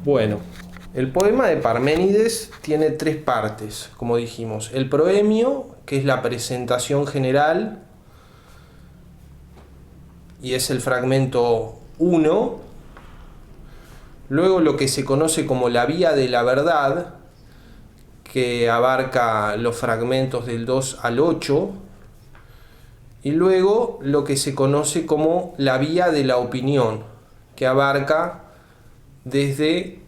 Bueno, el poema de Parménides tiene tres partes, como dijimos. El proemio, que es la presentación general, y es el fragmento 1. Luego lo que se conoce como la vía de la verdad, que abarca los fragmentos del 2 al 8. Y luego lo que se conoce como la vía de la opinión, que abarca desde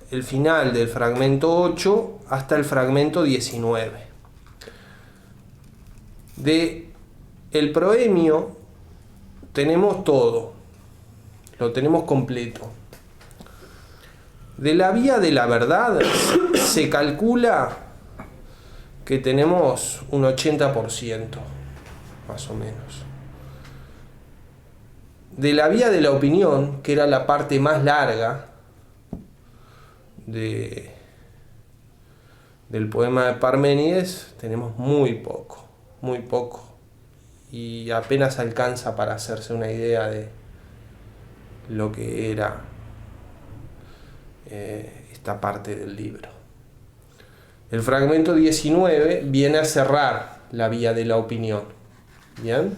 el final del fragmento 8 hasta el fragmento 19. De el proemio tenemos todo, lo tenemos completo. De la vía de la verdad se calcula que tenemos un 80%, más o menos. De la vía de la opinión, que era la parte más larga del poema de Parménides, tenemos muy poco, y apenas alcanza para hacerse una idea de lo que era esta parte del libro. El fragmento 19 viene a cerrar la vía de la opinión. ¿Bien?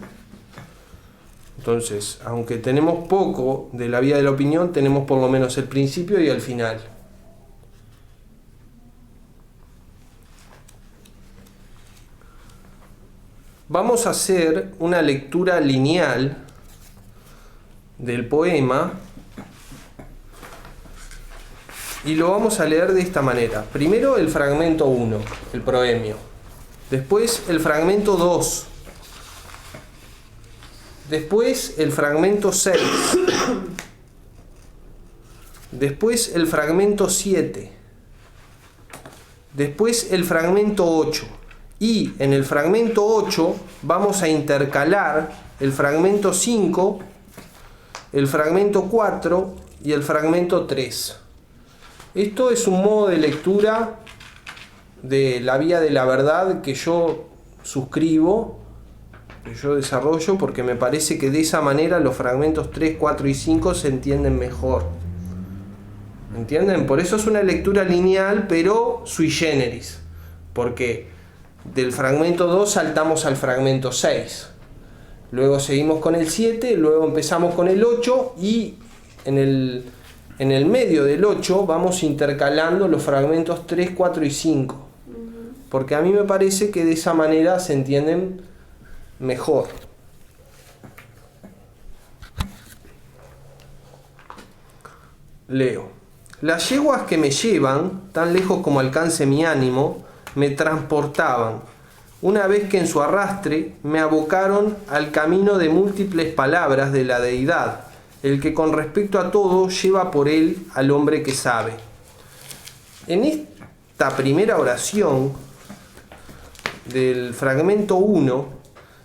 Entonces, aunque tenemos poco de la vía de la opinión, tenemos por lo menos el principio y el final. Vamos a hacer una lectura lineal del poema y lo vamos a leer de esta manera. Primero el fragmento 1, el proemio. Después el fragmento 2. Después el fragmento 6. Después el fragmento 7. Después el fragmento 8. Y en el fragmento 8 vamos a intercalar el fragmento 5, el fragmento 4 y el fragmento 3. Esto es un modo de lectura de la vía de la verdad que yo suscribo, que yo desarrollo, porque me parece que de esa manera los fragmentos 3, 4 y 5 se entienden mejor. ¿Entienden? Por eso es una lectura lineal, pero sui generis, porque del fragmento 2 saltamos al fragmento 6. Luego seguimos con el 7, luego empezamos con el 8 y en el medio del 8 vamos intercalando los fragmentos 3, 4 y 5. Porque a mí me parece que de esa manera se entienden mejor. Leo. Las yeguas que me llevan, tan lejos como alcance mi ánimo, me transportaban, una vez que en su arrastre me abocaron al camino de múltiples palabras de la deidad, el que con respecto a todo lleva por él al hombre que sabe. En esta primera oración del fragmento 1,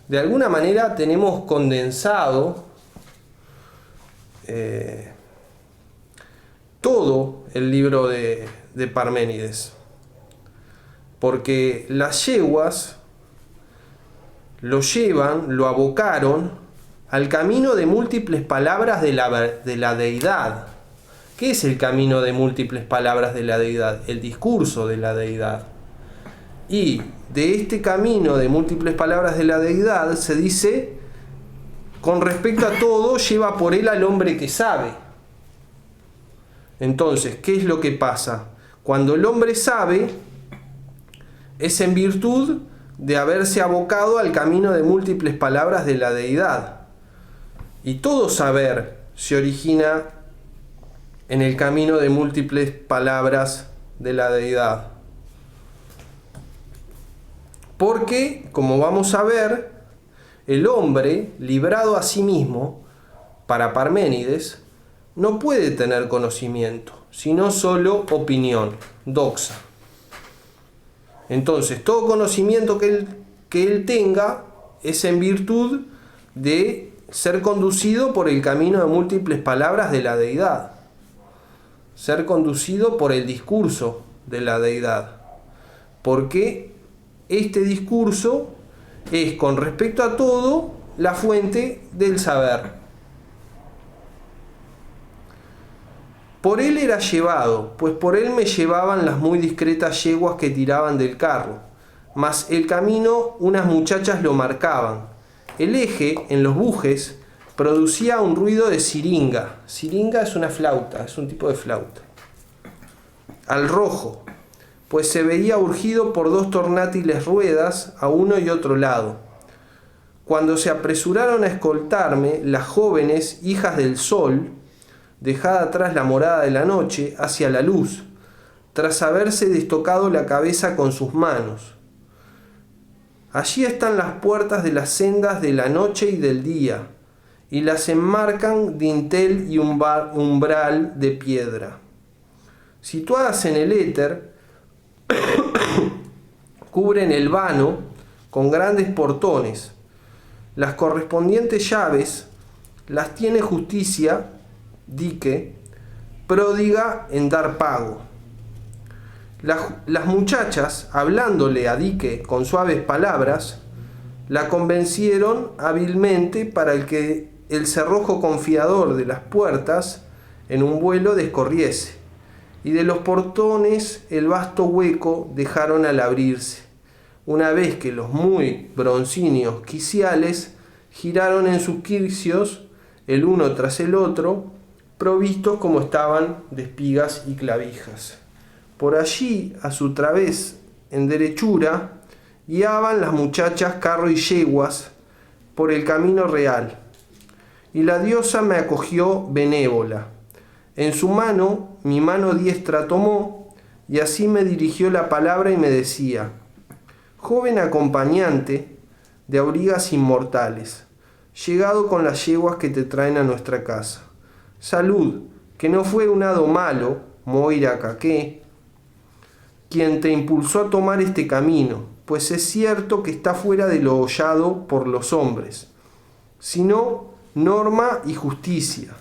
de alguna manera tenemos condensado todo el libro de Parménides. Porque las yeguas lo llevan, lo abocaron al camino de múltiples palabras de la deidad. ¿Qué es el camino de múltiples palabras de la deidad? El discurso de la deidad. Y de este camino de múltiples palabras de la deidad se dice, con respecto a todo, lleva por él al hombre que sabe. Entonces, ¿qué es lo que pasa? Cuando el hombre sabe, es en virtud de haberse abocado al camino de múltiples palabras de la deidad. Y todo saber se origina en el camino de múltiples palabras de la deidad. Porque, como vamos a ver, el hombre, librado a sí mismo, para Parménides, no puede tener conocimiento, sino solo opinión, doxa. Entonces, todo conocimiento que él tenga es en virtud de ser conducido por el camino de múltiples palabras de la deidad. Ser conducido por el discurso de la deidad. Porque este discurso es, con respecto a todo, la fuente del saber. Por él era llevado, pues por él me llevaban las muy discretas yeguas que tiraban del carro, mas el camino unas muchachas lo marcaban. El eje, en los bujes, producía un ruido de siringa. Siringa es una flauta, es un tipo de flauta. Al rojo, pues se veía urgido por 2 tornátiles ruedas a uno y otro lado. Cuando se apresuraron a escoltarme, las jóvenes, hijas del sol, dejada atrás la morada de la noche, hacia la luz, tras haberse destocado la cabeza con sus manos. Allí están las puertas de las sendas de la noche y del día, y las enmarcan dintel y umbral de piedra. Situadas en el éter, cubren el vano con grandes portones. Las correspondientes llaves las tiene justicia, dique, pródiga en dar pago. Las muchachas, hablándole a Dique con suaves palabras, la convencieron hábilmente para que el cerrojo confiador de las puertas en un vuelo descorriese, y de los portones el vasto hueco dejaron al abrirse, una vez que los muy broncíneos quiciales giraron en sus quicios, el uno tras el otro, provistos como estaban de espigas y clavijas. Por allí, a su través, en derechura, guiaban las muchachas carro y yeguas por el camino real. Y la diosa me acogió benévola. En su mano, mi mano diestra tomó, y así me dirigió la palabra y me decía: joven acompañante de aurigas inmortales, llegado con las yeguas que te traen a nuestra casa. Salud, que no fue un hado malo, Moira Caqué, quien te impulsó a tomar este camino, pues es cierto que está fuera de lo hollado por los hombres, sino norma y justicia,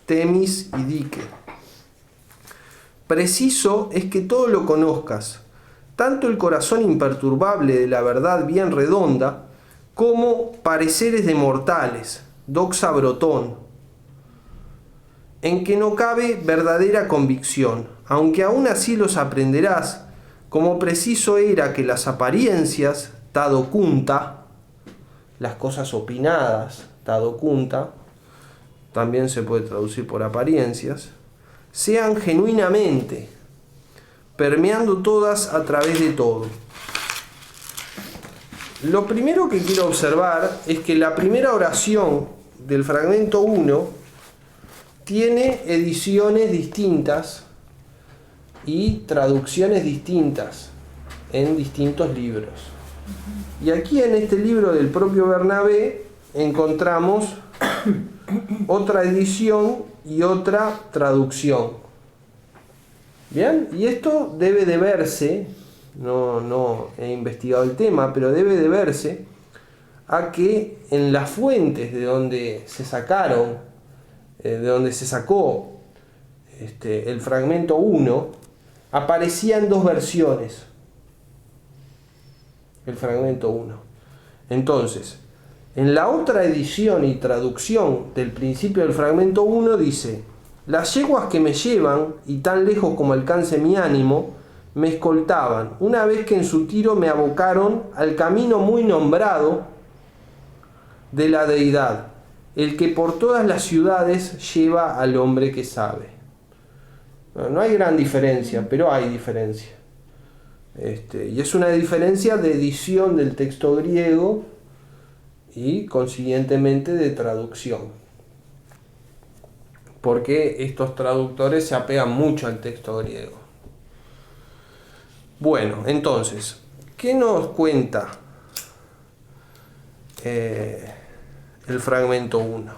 Temis y Dique. Preciso es que todo lo conozcas, tanto el corazón imperturbable de la verdad bien redonda, como pareceres de mortales, doxa brotón, en que no cabe verdadera convicción, aunque aún así los aprenderás, como preciso era que las apariencias, tadocunta, las cosas opinadas, tadocunta, también se puede traducir por apariencias, sean genuinamente, permeando todas a través de todo. Lo primero que quiero observar es que la primera oración del fragmento 1 tiene ediciones distintas y traducciones distintas en distintos libros. Y aquí en este libro del propio Bernabé encontramos otra edición y otra traducción. Bien, y esto debe de verse, no he investigado el tema, pero debe de verse a que en las fuentes de donde se sacaron, de donde se sacó el fragmento 1, aparecían 2 versiones, el fragmento 1. Entonces, en la otra edición y traducción del principio del fragmento 1 dice: las yeguas que me llevan, y tan lejos como alcance mi ánimo, me escoltaban, una vez que en su tiro me abocaron al camino muy nombrado de la deidad, el que por todas las ciudades lleva al hombre que sabe. No hay gran diferencia, pero hay diferencia. Y es una diferencia de edición del texto griego y consiguientemente de traducción. Porque estos traductores se apegan mucho al texto griego. Bueno, entonces, ¿qué nos cuenta el fragmento 1?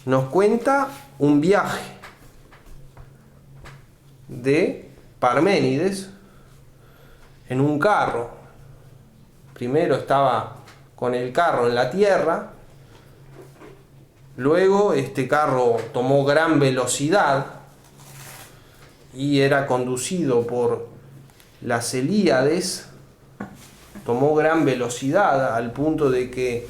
Nos cuenta un viaje de Parménides en un carro. Primero estaba con el carro en la tierra, luego este carro tomó gran velocidad y era conducido por las Helíades, tomó gran velocidad al punto de que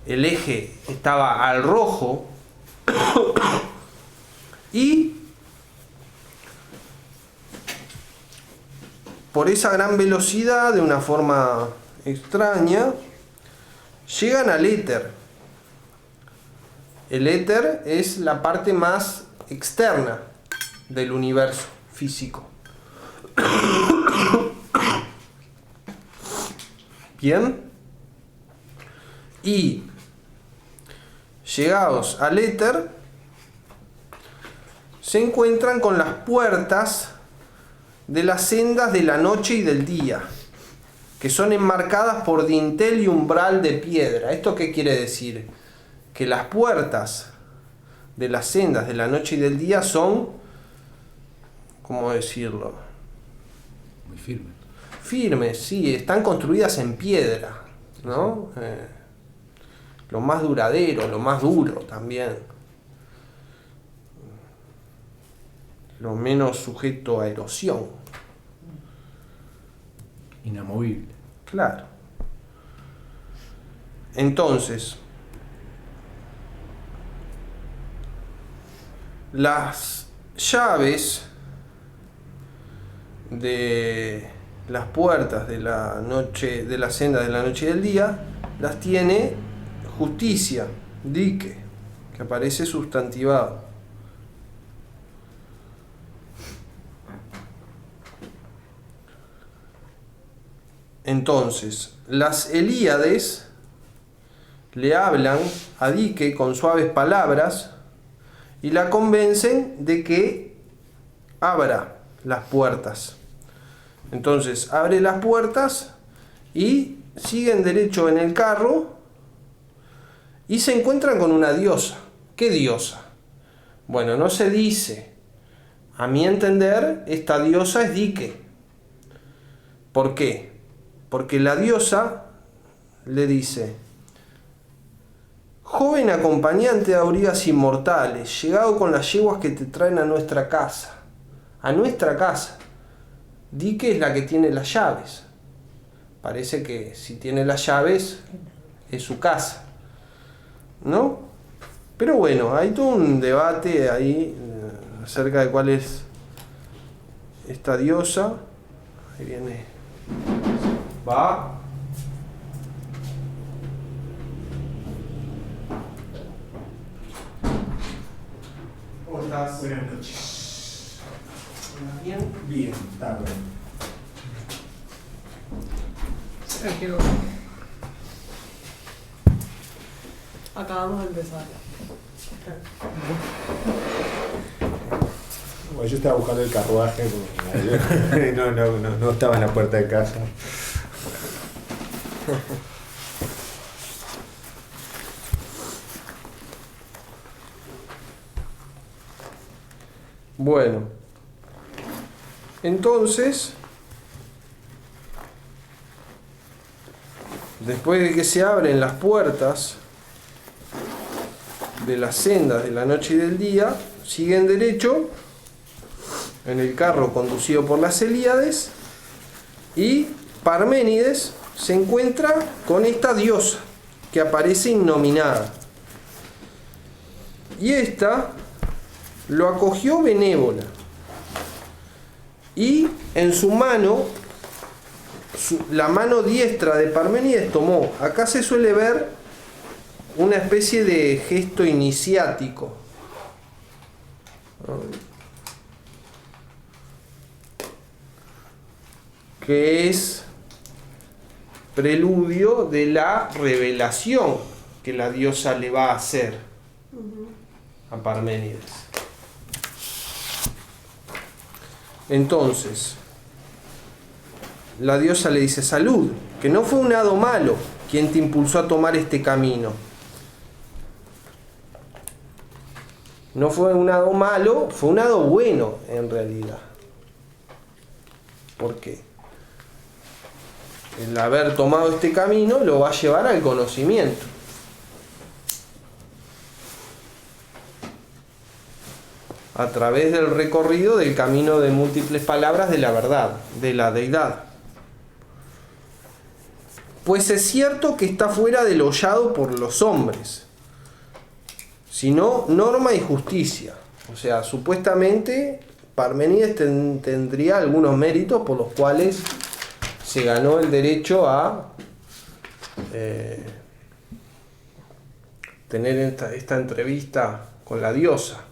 el eje estaba al rojo Y por esa gran velocidad, de una forma extraña, llegan al éter. El éter es la parte más externa del universo físico. Bien. Y llegados al éter, se encuentran con las puertas de las sendas de la noche y del día, que son enmarcadas por dintel y umbral de piedra. ¿Esto qué quiere decir? Que las puertas de las sendas de la noche y del día son, ¿cómo decirlo? Muy firmes. Firmes, sí, están construidas en piedra, ¿no? Lo más duradero, lo más duro también. Lo menos sujeto a erosión. Inamovible. Claro. Entonces, las llaves de las puertas de la noche, de la senda de la noche y del día, las tiene Justicia, Dike, que aparece sustantivado. Entonces, las Helíades le hablan a Dike con suaves palabras y la convencen de que abra las puertas. Entonces, abre las puertas y siguen derecho en el carro y se encuentran con una diosa. ¿Qué diosa? Bueno, no se dice. A mi entender, esta diosa es Dike. ¿Por qué? Porque la diosa le dice: joven acompañante de aurigas inmortales, llegado con las yeguas que te traen a nuestra casa. A nuestra casa. Dike es la que tiene las llaves. Parece que si tiene las llaves es su casa, ¿no? Pero bueno, hay todo un debate ahí acerca de cuál es esta diosa. Ahí viene. Va. ¿Cómo estás? Buenas noches. ¿Bien? Bien, está bien. Sergio. Acabamos de empezar. Bueno, yo estaba buscando el carruaje porque no estaba en la puerta de casa. Bueno, entonces, después de que se abren las puertas de las sendas de la noche y del día, siguen derecho en el carro conducido por las Helíades y Parménides se encuentra con esta diosa que aparece innominada. Y esta lo acogió benévola y en su mano, la mano diestra de Parménides tomó. Acá se suele ver una especie de gesto iniciático, que es preludio de la revelación que la diosa le va a hacer a Parménides. Entonces, la diosa le dice: salud, que no fue un hado malo quien te impulsó a tomar este camino. No fue un hado malo, fue un hado bueno en realidad. ¿Por qué? El haber tomado este camino lo va a llevar al conocimiento. A través del recorrido del camino de múltiples palabras de la verdad, de la deidad. Pues es cierto que está fuera del hollado por los hombres. sino norma y justicia. O sea, supuestamente Parménides tendría algunos méritos por los cuales se ganó el derecho a tener esta entrevista con la diosa.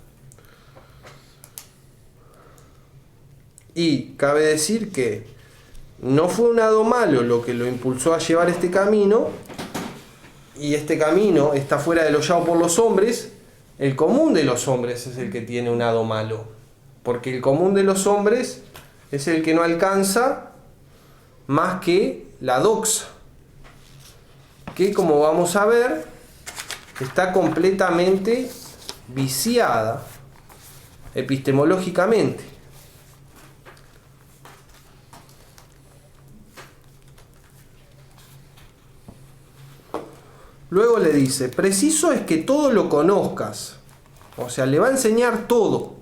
Y cabe decir que no fue un hado malo lo que lo impulsó a llevar este camino, y este camino está fuera del hollado por los hombres. El común de los hombres es el que tiene un hado malo, porque el común de los hombres es el que no alcanza más que la doxa, que, como vamos a ver, está completamente viciada epistemológicamente. Luego le dice, preciso es que todo lo conozcas. O sea, le va a enseñar todo.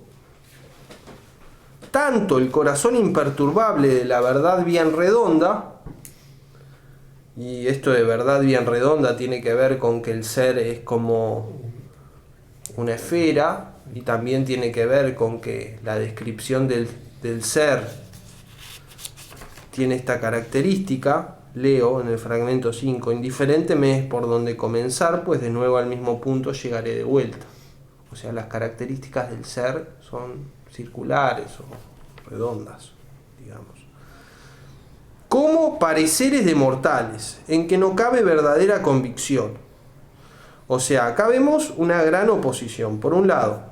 Tanto el corazón imperturbable de la verdad bien redonda, y esto de verdad bien redonda tiene que ver con que el ser es como una esfera, y también tiene que ver con que la descripción del ser tiene esta característica. Leo en el fragmento 5, indiferente me es por donde comenzar, pues de nuevo al mismo punto llegaré de vuelta. O sea, las características del ser son circulares o redondas, digamos. Como pareceres de mortales, en que no cabe verdadera convicción. O sea, acá vemos una gran oposición. Por un lado,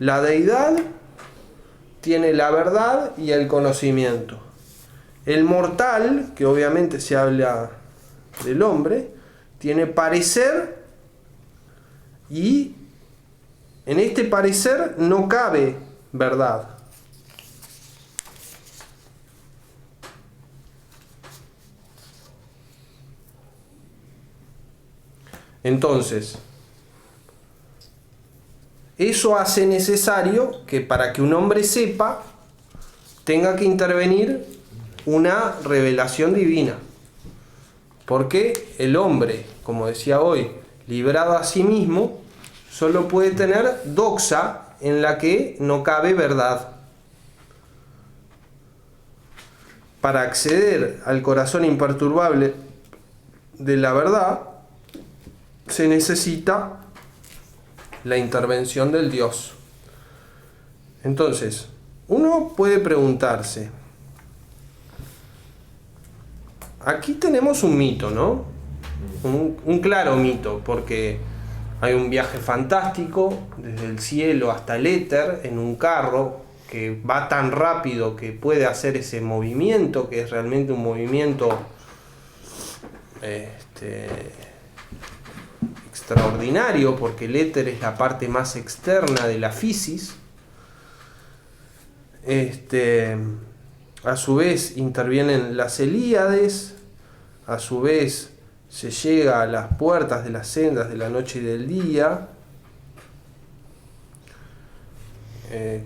la deidad tiene la verdad y el conocimiento. El mortal, que obviamente se habla del hombre, tiene parecer, y en este parecer no cabe verdad. Entonces, eso hace necesario que para que un hombre sepa, tenga que intervenir una revelación divina, porque el hombre, como decía hoy, librado a sí mismo, solo puede tener doxa en la que no cabe verdad. Para acceder al corazón imperturbable de la verdad, se necesita la intervención del Dios. Entonces, uno puede preguntarse, aquí tenemos un mito, ¿no? Un claro mito, porque hay un viaje fantástico desde el cielo hasta el éter en un carro que va tan rápido que puede hacer ese movimiento, que es realmente un movimiento extraordinario, porque el éter es la parte más externa de la fisis. A su vez intervienen las Helíades, a su vez se llega a las puertas de las sendas de la noche y del día,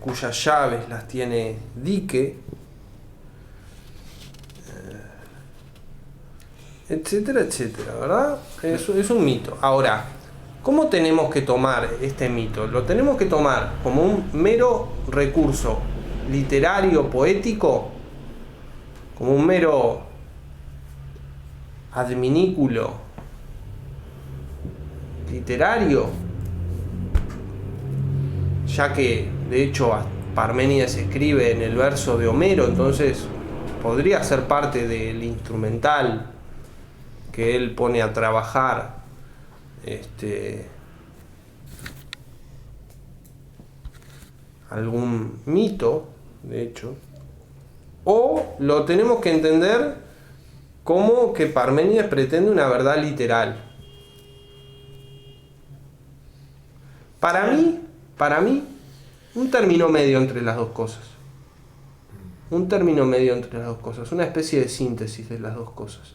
cuyas llaves las tiene Dike, etcétera, etcétera, ¿verdad? Es un mito. Ahora, ¿cómo tenemos que tomar este mito? Lo tenemos que tomar como un mero recurso literario, poético, como un mero adminículo literario, ya que de hecho Parménides escribe en el verso de Homero, entonces podría ser parte del instrumental que él pone a trabajar algún mito, de hecho, o lo tenemos que entender como que Parménides pretende una verdad literal. Para mí, un término medio entre las dos cosas. Un término medio entre las dos cosas, una especie de síntesis de las dos cosas.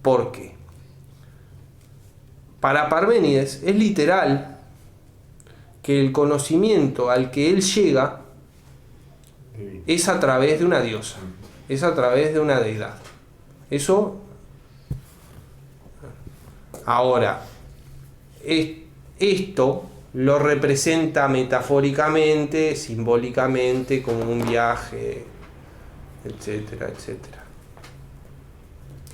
¿Por qué? Para Parménides es literal que el conocimiento al que él llega es a través de una diosa, es a través de una deidad. Eso, ahora, esto lo representa metafóricamente, simbólicamente, como un viaje, etcétera, etcétera.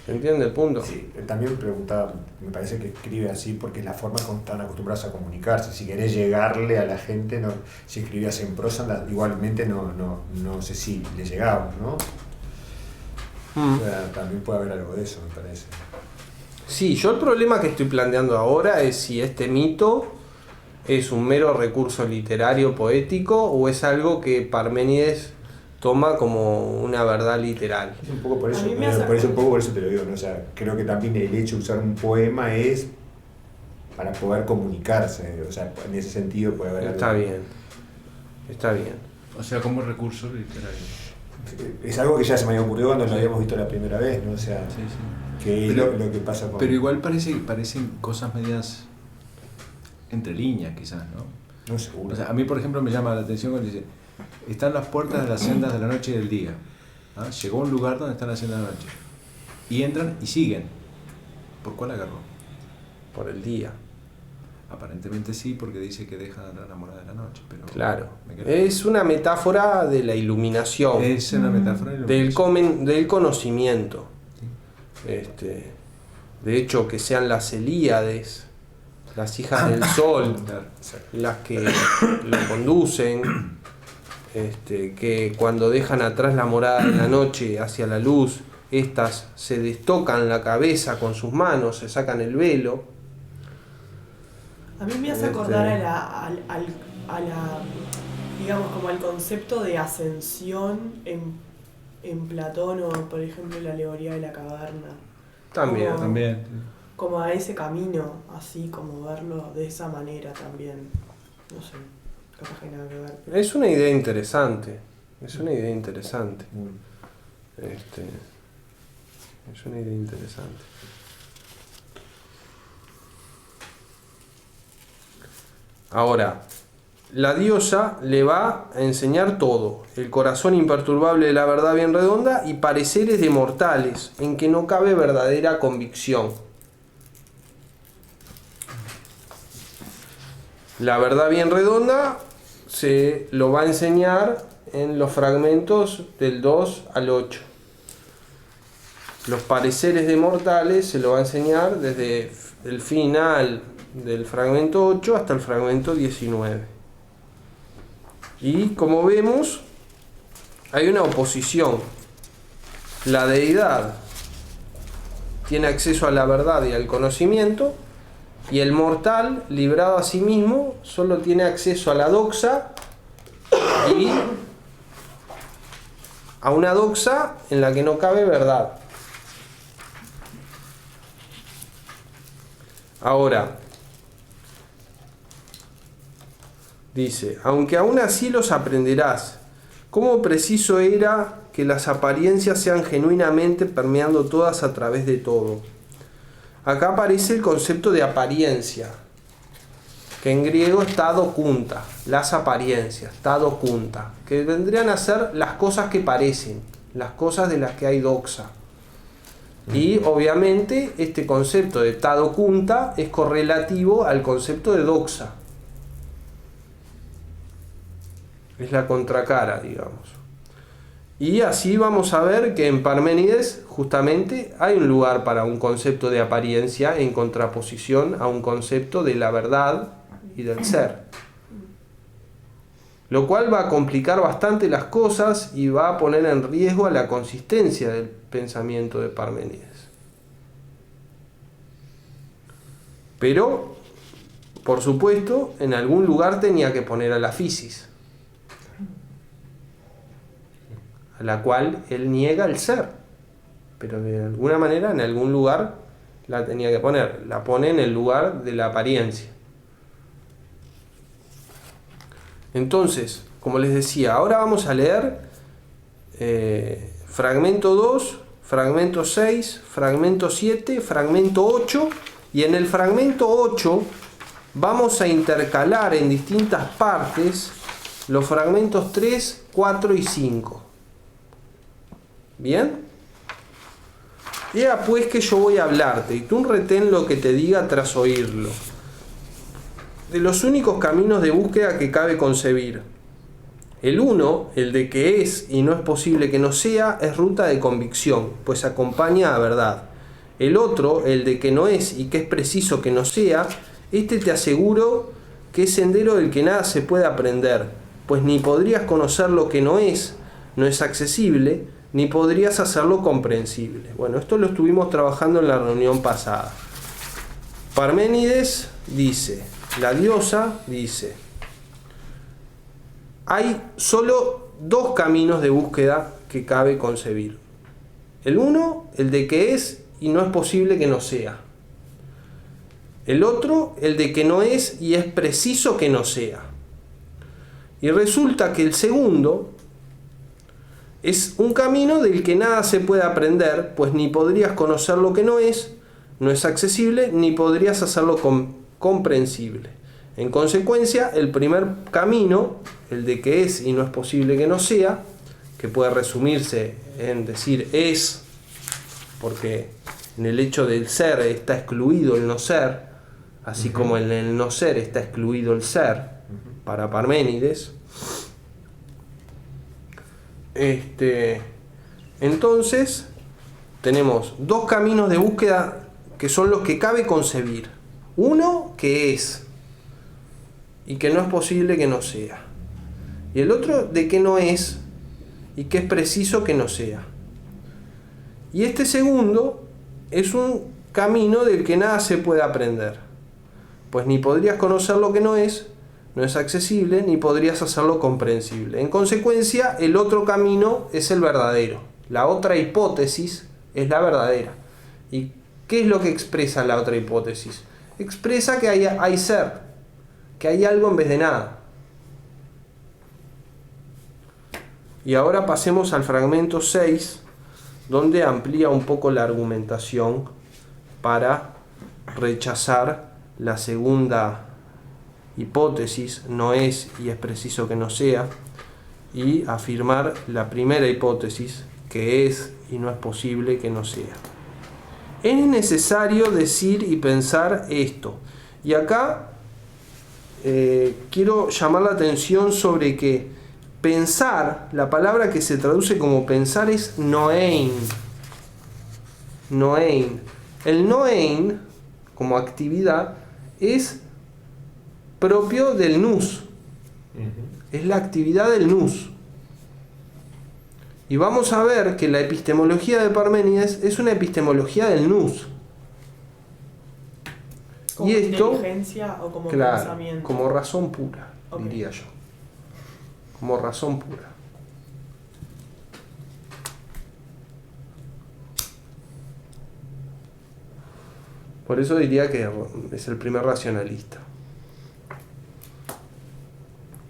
¿Se entiende el punto? Sí, él también preguntaba, me parece que escribe así porque es la forma como están acostumbrados a comunicarse. Si querés llegarle a la gente, no, si escribías en prosa, igualmente no sé si le llegaba, ¿no? O sea, también puede haber algo de eso, me parece. Sí, yo el problema que estoy planteando ahora es si este mito es un mero recurso literario poético o es algo que Parménides toma como una verdad literal. Es un poco por eso, A mí me hace por eso te lo digo, ¿no? O sea, creo que también el hecho de usar un poema es para poder comunicarse, o sea, en ese sentido puede haber Está algo. bien, está bien. O sea, como recurso literario. Es algo que ya se me había ocurrido cuando lo habíamos visto la primera vez, ¿no? O sea, Sí, sí. que Pero- es lo que pasa con... Pero igual parecen cosas medias entre líneas, quizás, ¿no? No, seguro. O sea, a mí, por ejemplo, me llama la atención cuando dice: están las puertas de las sendas de la noche y del día. ¿Ah? Llegó a un lugar donde están las sendas de la noche. Y entran y siguen. ¿Por cuál agarró? Por el día, Aparentemente sí, porque dice que deja la enamorada de la noche. Pero claro. me quedo- Es una metáfora de la iluminación, Es una metáfora de lo del, que del conocimiento. Sí. De hecho, que sean las Helíades, las hijas del sol, Claro. las que lo conducen, que cuando dejan atrás la morada de la noche hacia la luz, estas se destocan la cabeza con sus manos, se sacan el velo. A mí me hace acordar a la, digamos, como al concepto de ascensión en Platón o, por ejemplo, la alegoría de la caverna. También. Como- También. Como a ese camino, así como verlo de esa manera también. No sé, capaz que nada que ver. Es una idea interesante. Es una idea interesante. Es una idea interesante. Ahora, la diosa le va a enseñar todo, el corazón imperturbable de la verdad bien redonda y pareceres de mortales, en que no cabe verdadera convicción. La verdad bien redonda se lo va a enseñar en los fragmentos del 2 al 8. Los pareceres de mortales se lo va a enseñar desde el final del fragmento 8 hasta el fragmento 19. Y como vemos, hay una oposición. La deidad tiene acceso a la verdad y al conocimiento, y el mortal, librado a sí mismo, solo tiene acceso a la doxa y a una doxa en la que no cabe verdad. Ahora, dice, aunque aún así los aprenderás, cómo preciso era que las apariencias sean genuinamente permeando todas a través de todo. Acá aparece el concepto de apariencia, que en griego está dokunta, las apariencias, está dokunta, que vendrían a ser las cosas que parecen, las cosas de las que hay doxa. Y obviamente este concepto de tado kunta es correlativo al concepto de doxa. Es la contracara, digamos. Y así vamos a ver que en Parménides justamente hay un lugar para un concepto de apariencia en contraposición a un concepto de la verdad y del ser. Lo cual va a complicar bastante las cosas y va a poner en riesgo a la consistencia del pensamiento de Parménides. Pero, por supuesto, en algún lugar tenía que poner a la fisis, a la cual él niega el ser, pero de alguna manera en algún lugar la tenía que poner, la pone en el lugar de la apariencia. Entonces, como les decía, ahora vamos a leer fragmento 2, fragmento 6, fragmento 7, fragmento 8, y en el fragmento 8 vamos a intercalar en distintas partes los fragmentos 3, 4 y 5. ¿Bien? Ya pues que yo voy a hablarte y tú retén lo que te diga tras oírlo. de los únicos caminos de búsqueda que cabe concebir. El uno, el de que es y no es posible que no sea, es ruta de convicción, pues acompaña a verdad. El otro, el de que no es y que es preciso que no sea, este te aseguro que es sendero del que nada se puede aprender, pues ni podrías conocer lo que no es accesible, ni podrías hacerlo comprensible. Bueno, esto lo estuvimos trabajando en la reunión pasada. Parménides dice, la diosa dice, hay solo dos caminos de búsqueda que cabe concebir. El uno, el de que es y no es posible que no sea. El otro, el de que no es y es preciso que no sea. Y resulta que el segundo es un camino del que nada se puede aprender, pues ni podrías conocer lo que no es accesible, ni podrías hacerlo comprensible. En consecuencia, el primer camino, el de que es y no es posible que no sea, que puede resumirse en decir es, porque en el hecho del ser está excluido el no ser, así como en el no ser está excluido el ser, para Parménides. Entonces, tenemos dos caminos de búsqueda que son los que cabe concebir. Uno, que es y que no es posible que no sea. Y el otro, de que no es y que es preciso que no sea. Y este segundo es un camino del que nada se puede aprender, pues ni podrías conocer lo que no es accesible, ni podrías hacerlo comprensible. En consecuencia, el otro camino es el verdadero. La otra hipótesis es la verdadera. ¿Y qué es lo que expresa la otra hipótesis? Expresa que hay ser, que hay algo en vez de nada. Y ahora pasemos al fragmento 6, donde amplía un poco la argumentación para rechazar la segunda hipótesis, no es y es preciso que no sea, y afirmar la primera hipótesis, que es y no es posible que no sea. Es necesario decir y pensar esto. Y acá quiero llamar la atención sobre que pensar, la palabra que se traduce como pensar es noein. Noein. El noein, como actividad, es propio del nous. Es la actividad del nous. Y vamos a ver que la epistemología de Parménides es una epistemología del nous. ¿Como y esto, inteligencia o como claro, pensamiento? como razón pura, Okay. diría yo. Como razón pura. Por eso diría que es el primer racionalista.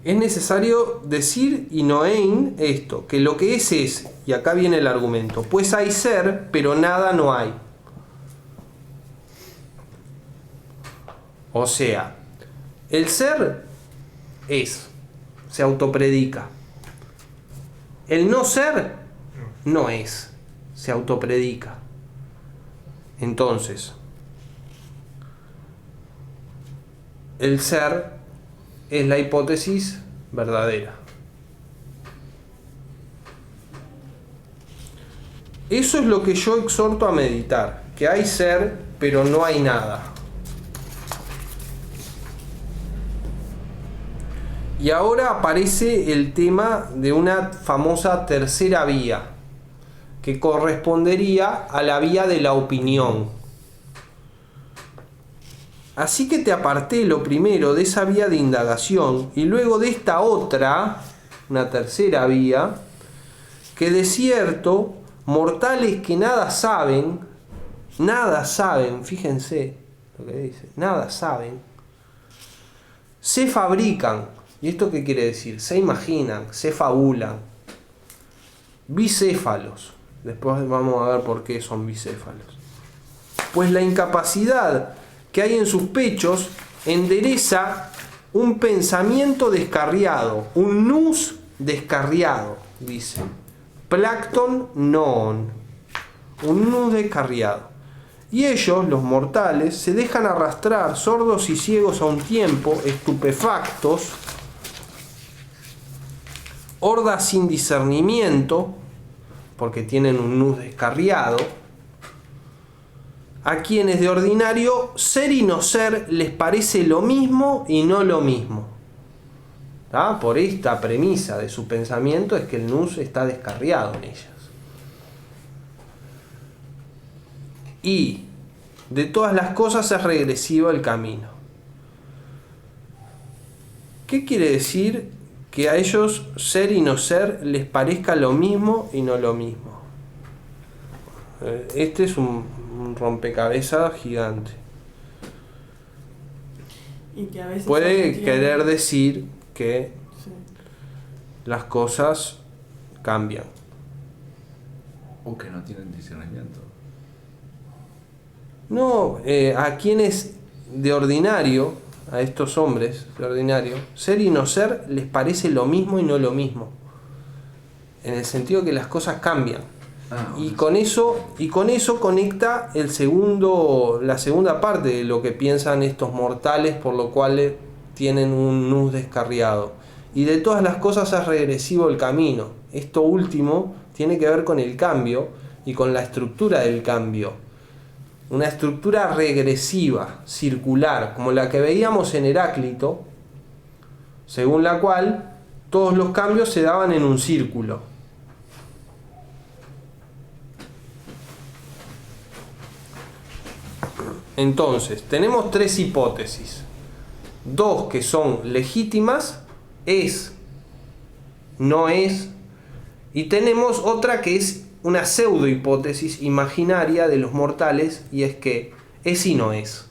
Es necesario decir y noein esto, que lo que es, y acá viene el argumento, pues hay ser, pero nada no hay. O sea, el ser es, se autopredica. El no ser no es, se autopredica. Entonces, el ser es la hipótesis verdadera. Eso es lo que yo exhorto a meditar, que hay ser, pero no hay nada. Y ahora aparece el tema de una famosa tercera vía, que correspondería a la vía de la opinión. Así que te aparté lo primero de esa vía de indagación y luego de esta otra, una tercera vía, que de cierto, mortales que nada saben, fíjense lo que dice, nada saben, se fabrican. ¿Y esto qué quiere decir? Se imaginan, se fabulan. Bicéfalos. Después vamos a ver por qué son bicéfalos. Pues la incapacidad que hay en sus pechos endereza un pensamiento descarriado, un nous descarriado, dice. Placton non. Un nous descarriado. Y ellos, los mortales, se dejan arrastrar, sordos y ciegos a un tiempo, estupefactos, hordas sin discernimiento, porque tienen un nus descarriado, a quienes de ordinario ser y no ser les parece lo mismo y no lo mismo. ¿Ah? Por esta premisa de su pensamiento es que el nus está descarriado en ellas. Y de todas las cosas es regresivo el camino. ¿Qué quiere decir que a ellos ser y no ser les parezca lo mismo y no lo mismo? Este es un rompecabezas gigante. Y que a veces Puede querer decir que sí. las cosas cambian. O que no tienen discernimiento. No, a quienes de ordinario, a estos hombres de ordinario, ser y no ser les parece lo mismo y no lo mismo. En el sentido que las cosas cambian. Y con eso conecta la segunda parte de lo que piensan estos mortales, por lo cual tienen un nus descarriado. Y de todas las cosas es regresivo el camino. Esto último tiene que ver con el cambio y con la estructura del cambio. Una estructura regresiva, circular, como la que veíamos en Heráclito, según la cual todos los cambios se daban en un círculo. Entonces, tenemos tres hipótesis. Dos que son legítimas, es, no es, y tenemos otra que es una pseudo hipótesis imaginaria de los mortales, y es que es y no es,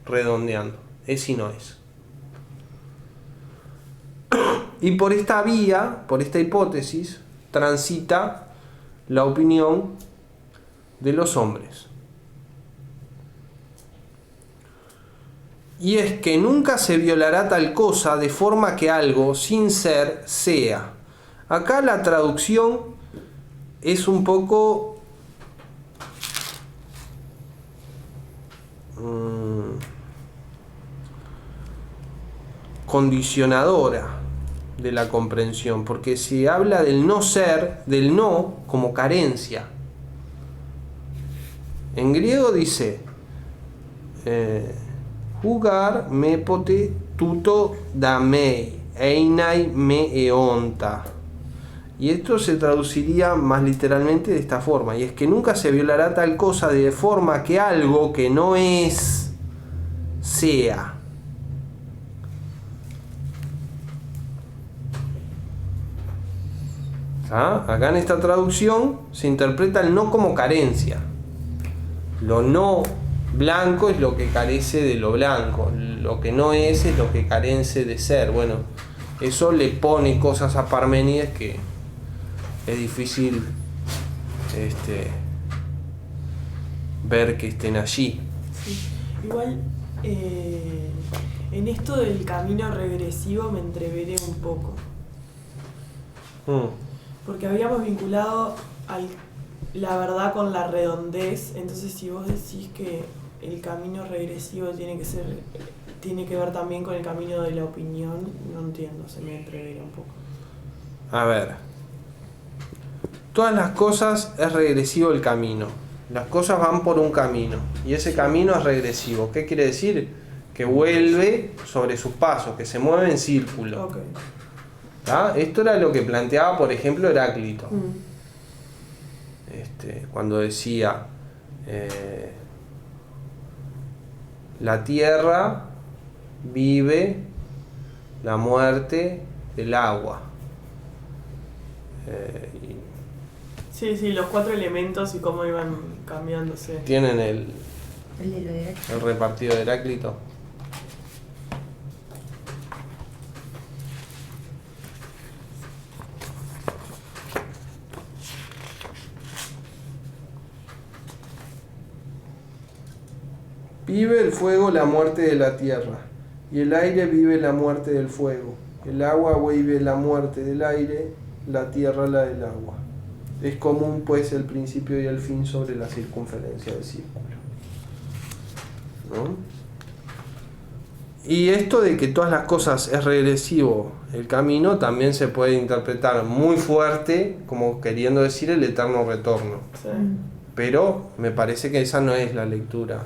redondeando, es y no es. Y por esta vía, por esta hipótesis, transita la opinión de los hombres. Y es que nunca se violará tal cosa de forma que algo sin ser sea. Acá la traducción es un poco condicionadora de la comprensión, porque se habla del no ser, del no como carencia. En griego dice jugar me pote tuto damei einai me eonta. Y esto se traduciría más literalmente de esta forma, y es que nunca se violará tal cosa de forma que algo que no es sea. ¿Ah? Acá en esta traducción se interpreta el no como carencia. Lo no blanco es lo que carece de lo blanco, lo que no es lo que carece de ser. Bueno, eso le pone cosas a Parménides que es difícil ver que estén allí. Sí. Igual en esto del camino regresivo me entreveré un poco. Porque habíamos vinculado la verdad con la redondez. Entonces si vos decís que el camino regresivo tiene que ver también con el camino de la opinión, no entiendo, se me entrevera un poco. A ver, todas las cosas es regresivo el camino. Las cosas van por un camino y ese camino es regresivo. ¿Qué quiere decir? Que vuelve sobre sus pasos, que se mueve en círculo. Okay. ¿Ah? Esto era lo que planteaba, por ejemplo, Heráclito. Cuando decía la tierra vive la muerte del agua. Sí, los 4 elementos y cómo iban cambiándose. ¿Tienen el de el repartido de Heráclito? Vive el fuego la muerte de la tierra, y el aire vive la muerte del fuego. El agua vive la muerte del aire, la tierra la del agua. Es común pues el principio y el fin sobre la circunferencia del círculo. ¿no? Y esto de que todas las cosas es regresivo el camino también se puede interpretar muy fuerte como queriendo decir el eterno retorno. Sí. Pero me parece que esa no es la lectura.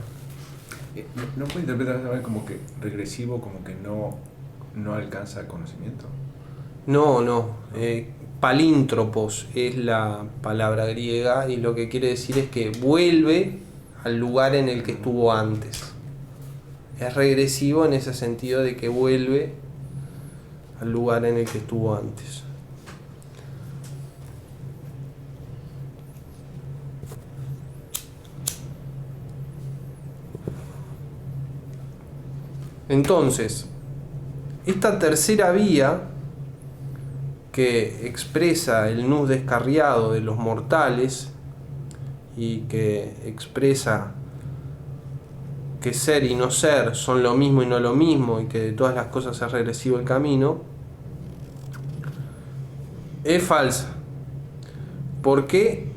¿No puede interpretar también como que regresivo, como que no alcanza el conocimiento? No. Palíntropos es la palabra griega y lo que quiere decir es que vuelve al lugar en el que estuvo antes. Es regresivo en ese sentido de que vuelve al lugar en el que estuvo antes. Entonces, esta tercera vía que expresa el nous descarriado de los mortales y que expresa que ser y no ser son lo mismo y no lo mismo y que de todas las cosas es regresivo el camino, es falsa, porque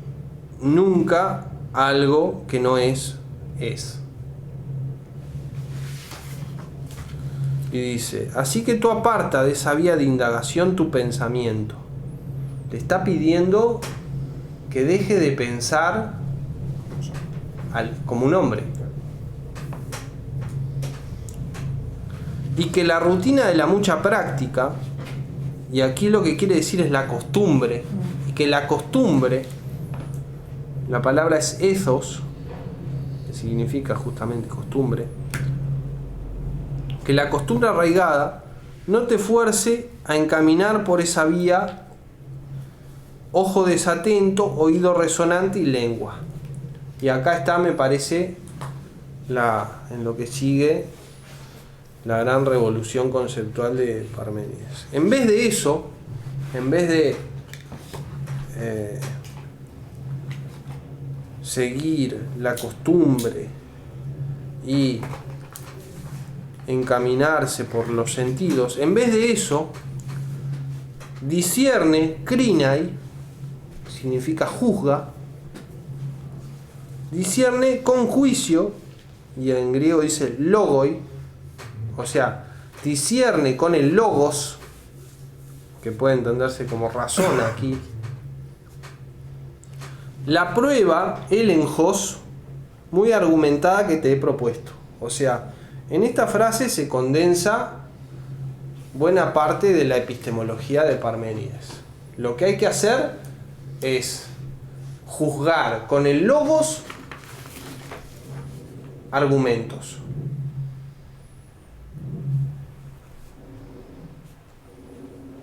nunca algo que no es. Y dice, así que tú aparta de esa vía de indagación tu pensamiento. Te está pidiendo que deje de pensar como un hombre. Y que la rutina de la mucha práctica, y aquí lo que quiere decir es la costumbre, y que la costumbre, la palabra es ethos, que significa justamente costumbre, que la costumbre arraigada no te fuerce a encaminar por esa vía ojo desatento, oído resonante y lengua. Y acá está, me parece, en lo que sigue, la gran revolución conceptual de Parménides. En vez de eso, en vez de seguir la costumbre y encaminarse por los sentidos, en vez de eso, discierne, crinai, significa juzga, discierne con juicio, y en griego dice logoi, o sea, discierne con el logos, que puede entenderse como razón aquí, la prueba, el enjos, muy argumentada que te he propuesto. O sea, en esta frase se condensa buena parte de la epistemología de Parménides. Lo que hay que hacer es juzgar con el logos argumentos.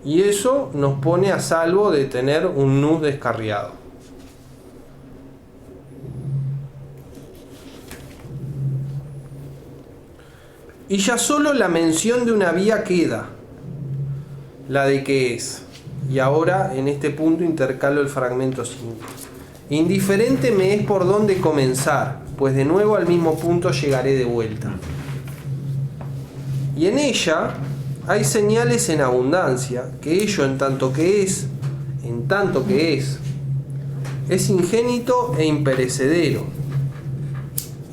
Y eso nos pone a salvo de tener un nous descarriado. Y ya solo la mención de una vía queda, la de qué es. Y ahora en este punto intercalo el fragmento 5. Indiferente me es por dónde comenzar, pues de nuevo al mismo punto llegaré de vuelta. Y en ella hay señales en abundancia, que ello en tanto que es ingénito e imperecedero,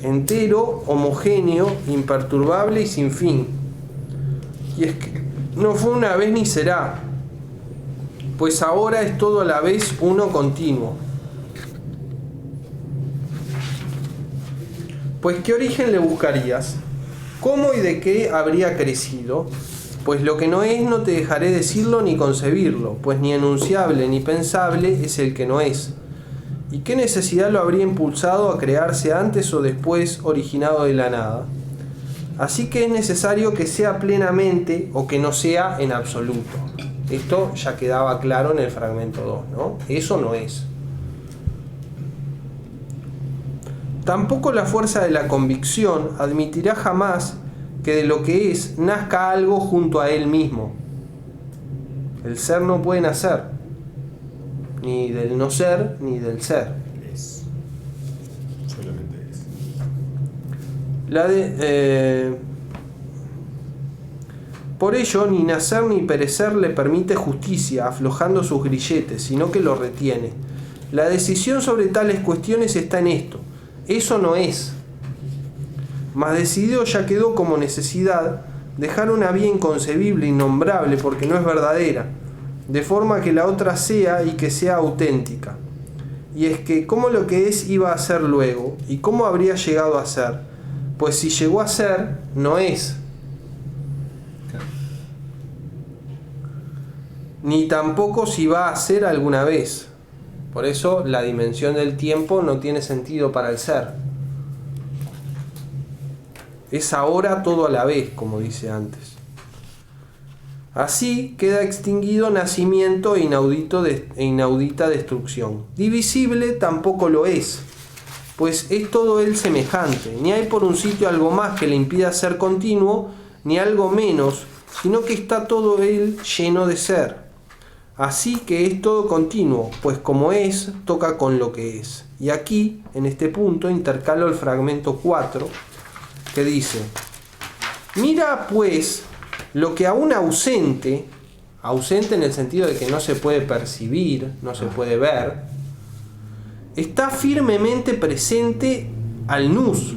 entero, homogéneo, imperturbable y sin fin. Y es que no fue una vez ni será, pues ahora es todo a la vez uno continuo. Pues ¿qué origen le buscarías? ¿Cómo y de qué habría crecido? Pues lo que no es no te dejaré decirlo ni concebirlo, pues ni enunciable ni pensable es el que no es. ¿Y qué necesidad lo habría impulsado a crearse antes o después originado de la nada? Así que es necesario que sea plenamente o que no sea en absoluto. Esto ya quedaba claro en el fragmento 2, ¿no? Eso no es. Tampoco la fuerza de la convicción admitirá jamás que de lo que es nazca algo junto a él mismo. El ser no puede nacer, ni del no ser, ni del ser. Es. Solamente es. Por ello, ni nacer ni perecer le permite justicia, aflojando sus grilletes, sino que lo retiene. La decisión sobre tales cuestiones está en esto. Eso no es. mas decidido ya quedó como necesidad dejar una vía inconcebible, innombrable, porque no es verdadera, de forma que la otra sea y que sea auténtica. Y es que cómo lo que es iba a ser luego, y cómo habría llegado a ser, pues si llegó a ser, no es. Ni tampoco si va a ser alguna vez. Por eso la dimensión del tiempo no tiene sentido para el ser. Es ahora todo a la vez, como dice antes. Así queda extinguido nacimiento e inaudita destrucción. Divisible tampoco lo es, pues es todo él semejante. Ni hay por un sitio algo más que le impida ser continuo, ni algo menos, sino que está todo él lleno de ser. Así que es todo continuo, pues como es, toca con lo que es. Y aquí, en este punto, intercalo el fragmento 4, que dice: mira pues lo que aún ausente en el sentido de que no se puede percibir, no se puede ver, está firmemente presente al nous,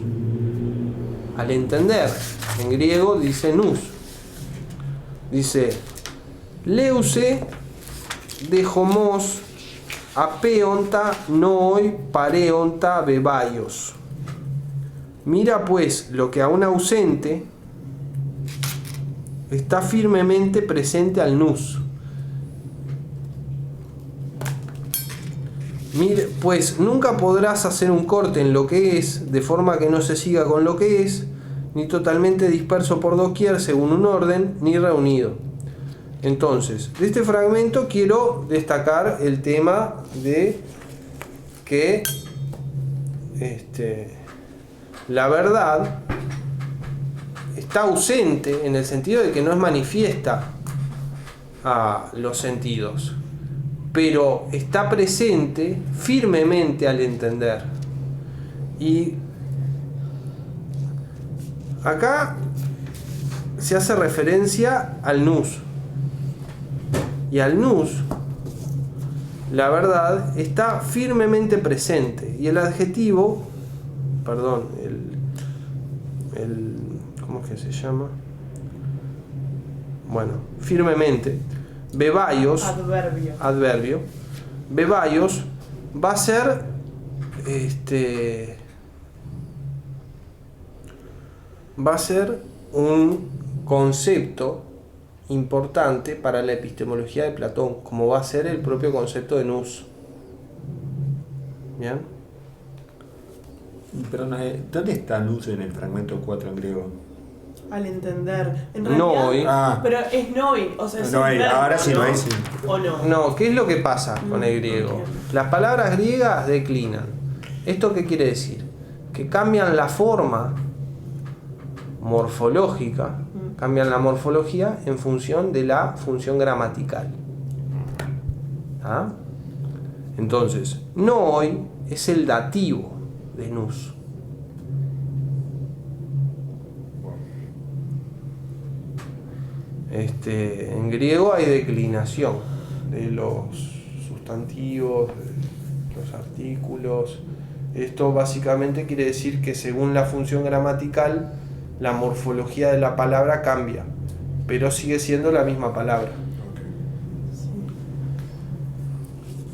al entender. En griego dice nous. Dice: leuse de homos apeonta noi pareonta bebaios. Mira pues lo que aún ausente está firmemente presente al nous. Mira, pues nunca podrás hacer un corte en lo que es, de forma que no se siga con lo que es, ni totalmente disperso por doquier según un orden, ni reunido. Entonces, de este fragmento quiero destacar el tema de que la verdad está ausente en el sentido de que no es manifiesta a los sentidos, pero está presente firmemente al entender. Y acá se hace referencia al nous. Y al nous, la verdad, está firmemente presente. Y el adjetivo, perdón, ¿cómo es que se llama? Bueno, firmemente. Bebaios, adverbio. Bebaios va a ser va a ser un concepto importante para la epistemología de Platón, como va a ser el propio concepto de nous. ¿Bien? Perdona, ¿dónde está nous en el fragmento 4 en griego? Al entender. En realidad, Noi. Pero es noi, o sea, es Noi, el verbo, ahora sí, ¿no? noi, sí. ¿O no? No, ¿qué es lo que pasa con el griego? Las palabras griegas declinan. ¿Esto qué quiere decir? Que cambian la forma morfológica, cambian la morfología en función de la función gramatical. ¿Ah? Entonces, noi es el dativo de nous. En griego hay declinación de los sustantivos, de los artículos. Esto básicamente quiere decir que según la función gramatical, la morfología de la palabra cambia, pero sigue siendo la misma palabra. Sí.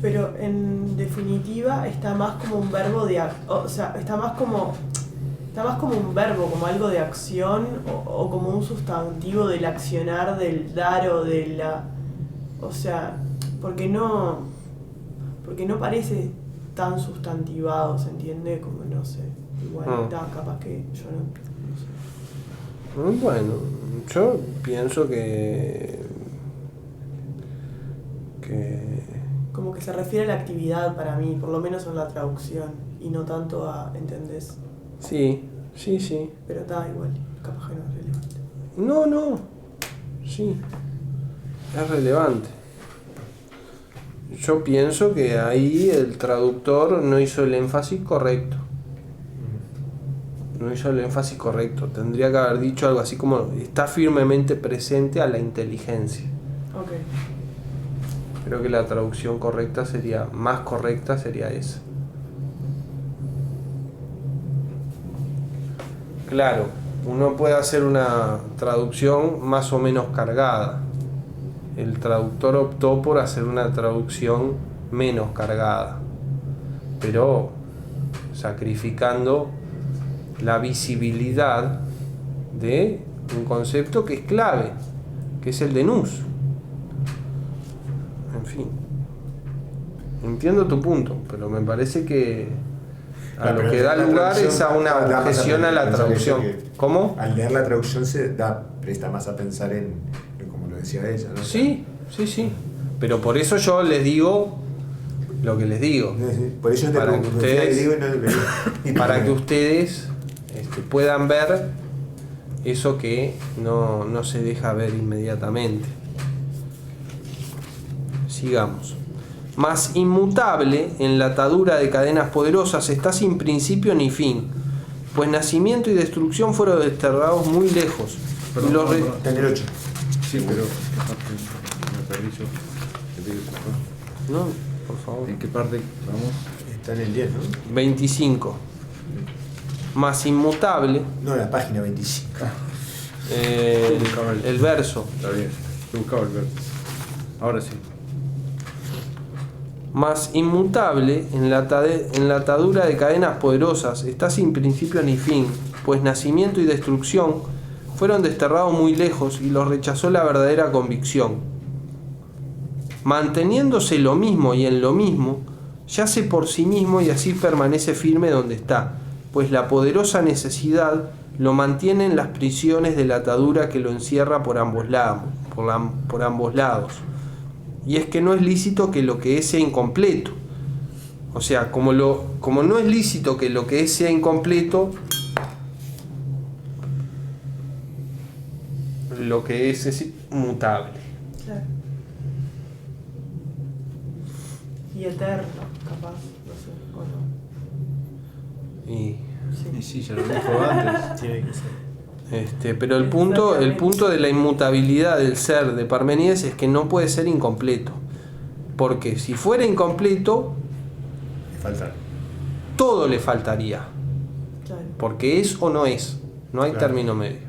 Pero en definitiva está más como un verbo de, o sea, está más como un verbo, como algo de acción o como un sustantivo del accionar, del dar o de la, o sea, porque no parece tan sustantivado, ¿se entiende? Como no sé, igual está, capaz que yo no sé. Bueno, yo pienso que como que se refiere a la actividad para mí, por lo menos en la traducción, y no tanto a, ¿entendés? sí. Pero está igual, capaz que no es relevante. No, sí, es relevante. Yo pienso que ahí el traductor no hizo el énfasis correcto. Tendría que haber dicho algo así como: está firmemente presente a la inteligencia. Ok. Creo que la traducción más correcta sería esa. claro, uno puede hacer una traducción más o menos cargada. El traductor optó por hacer una traducción menos cargada, pero sacrificando la visibilidad de un concepto que es clave, que es el de nous. En fin, entiendo tu punto, pero me parece que a lo que da lugar es a una objeción a la traducción. ¿Cómo? Al leer la traducción presta más a pensar en como lo decía ella, ¿no? Sí. Pero por eso yo les digo lo que les digo. Por eso te para que ustedes, para que ustedes puedan ver eso que no se deja ver inmediatamente. Sigamos. Mas inmutable en la atadura de cadenas poderosas está sin principio ni fin, pues nacimiento y destrucción fueron desterrados muy lejos. Perdón, Está en el 8. Sí, pero me perdí yo. No, por favor. ¿En qué parte vamos? Está en el 10, ¿no? 25. Más inmutable. No, la página 25. El verso. Está bien, he buscado el verso. Ahora sí. Más inmutable en la atadura de cadenas poderosas está sin principio ni fin, pues nacimiento y destrucción fueron desterrados muy lejos y los rechazó la verdadera convicción. Manteniéndose lo mismo y en lo mismo, yace por sí mismo y así permanece firme donde está, pues la poderosa necesidad lo mantiene en las prisiones de la atadura que lo encierra por ambos lados. Y es que no es lícito que lo que es sea incompleto. O sea, como no es lícito que lo que es sea incompleto, lo que es mutable. Claro. Y eterno, capaz, no sé, o no. Y Sí, ya lo dijo antes. Tiene que ser. pero el punto de la inmutabilidad del ser de Parménides es que no puede ser incompleto. Porque si fuera incompleto, Le falta. todo le faltaría. Claro. Porque es o no es. No hay Claro. término medio.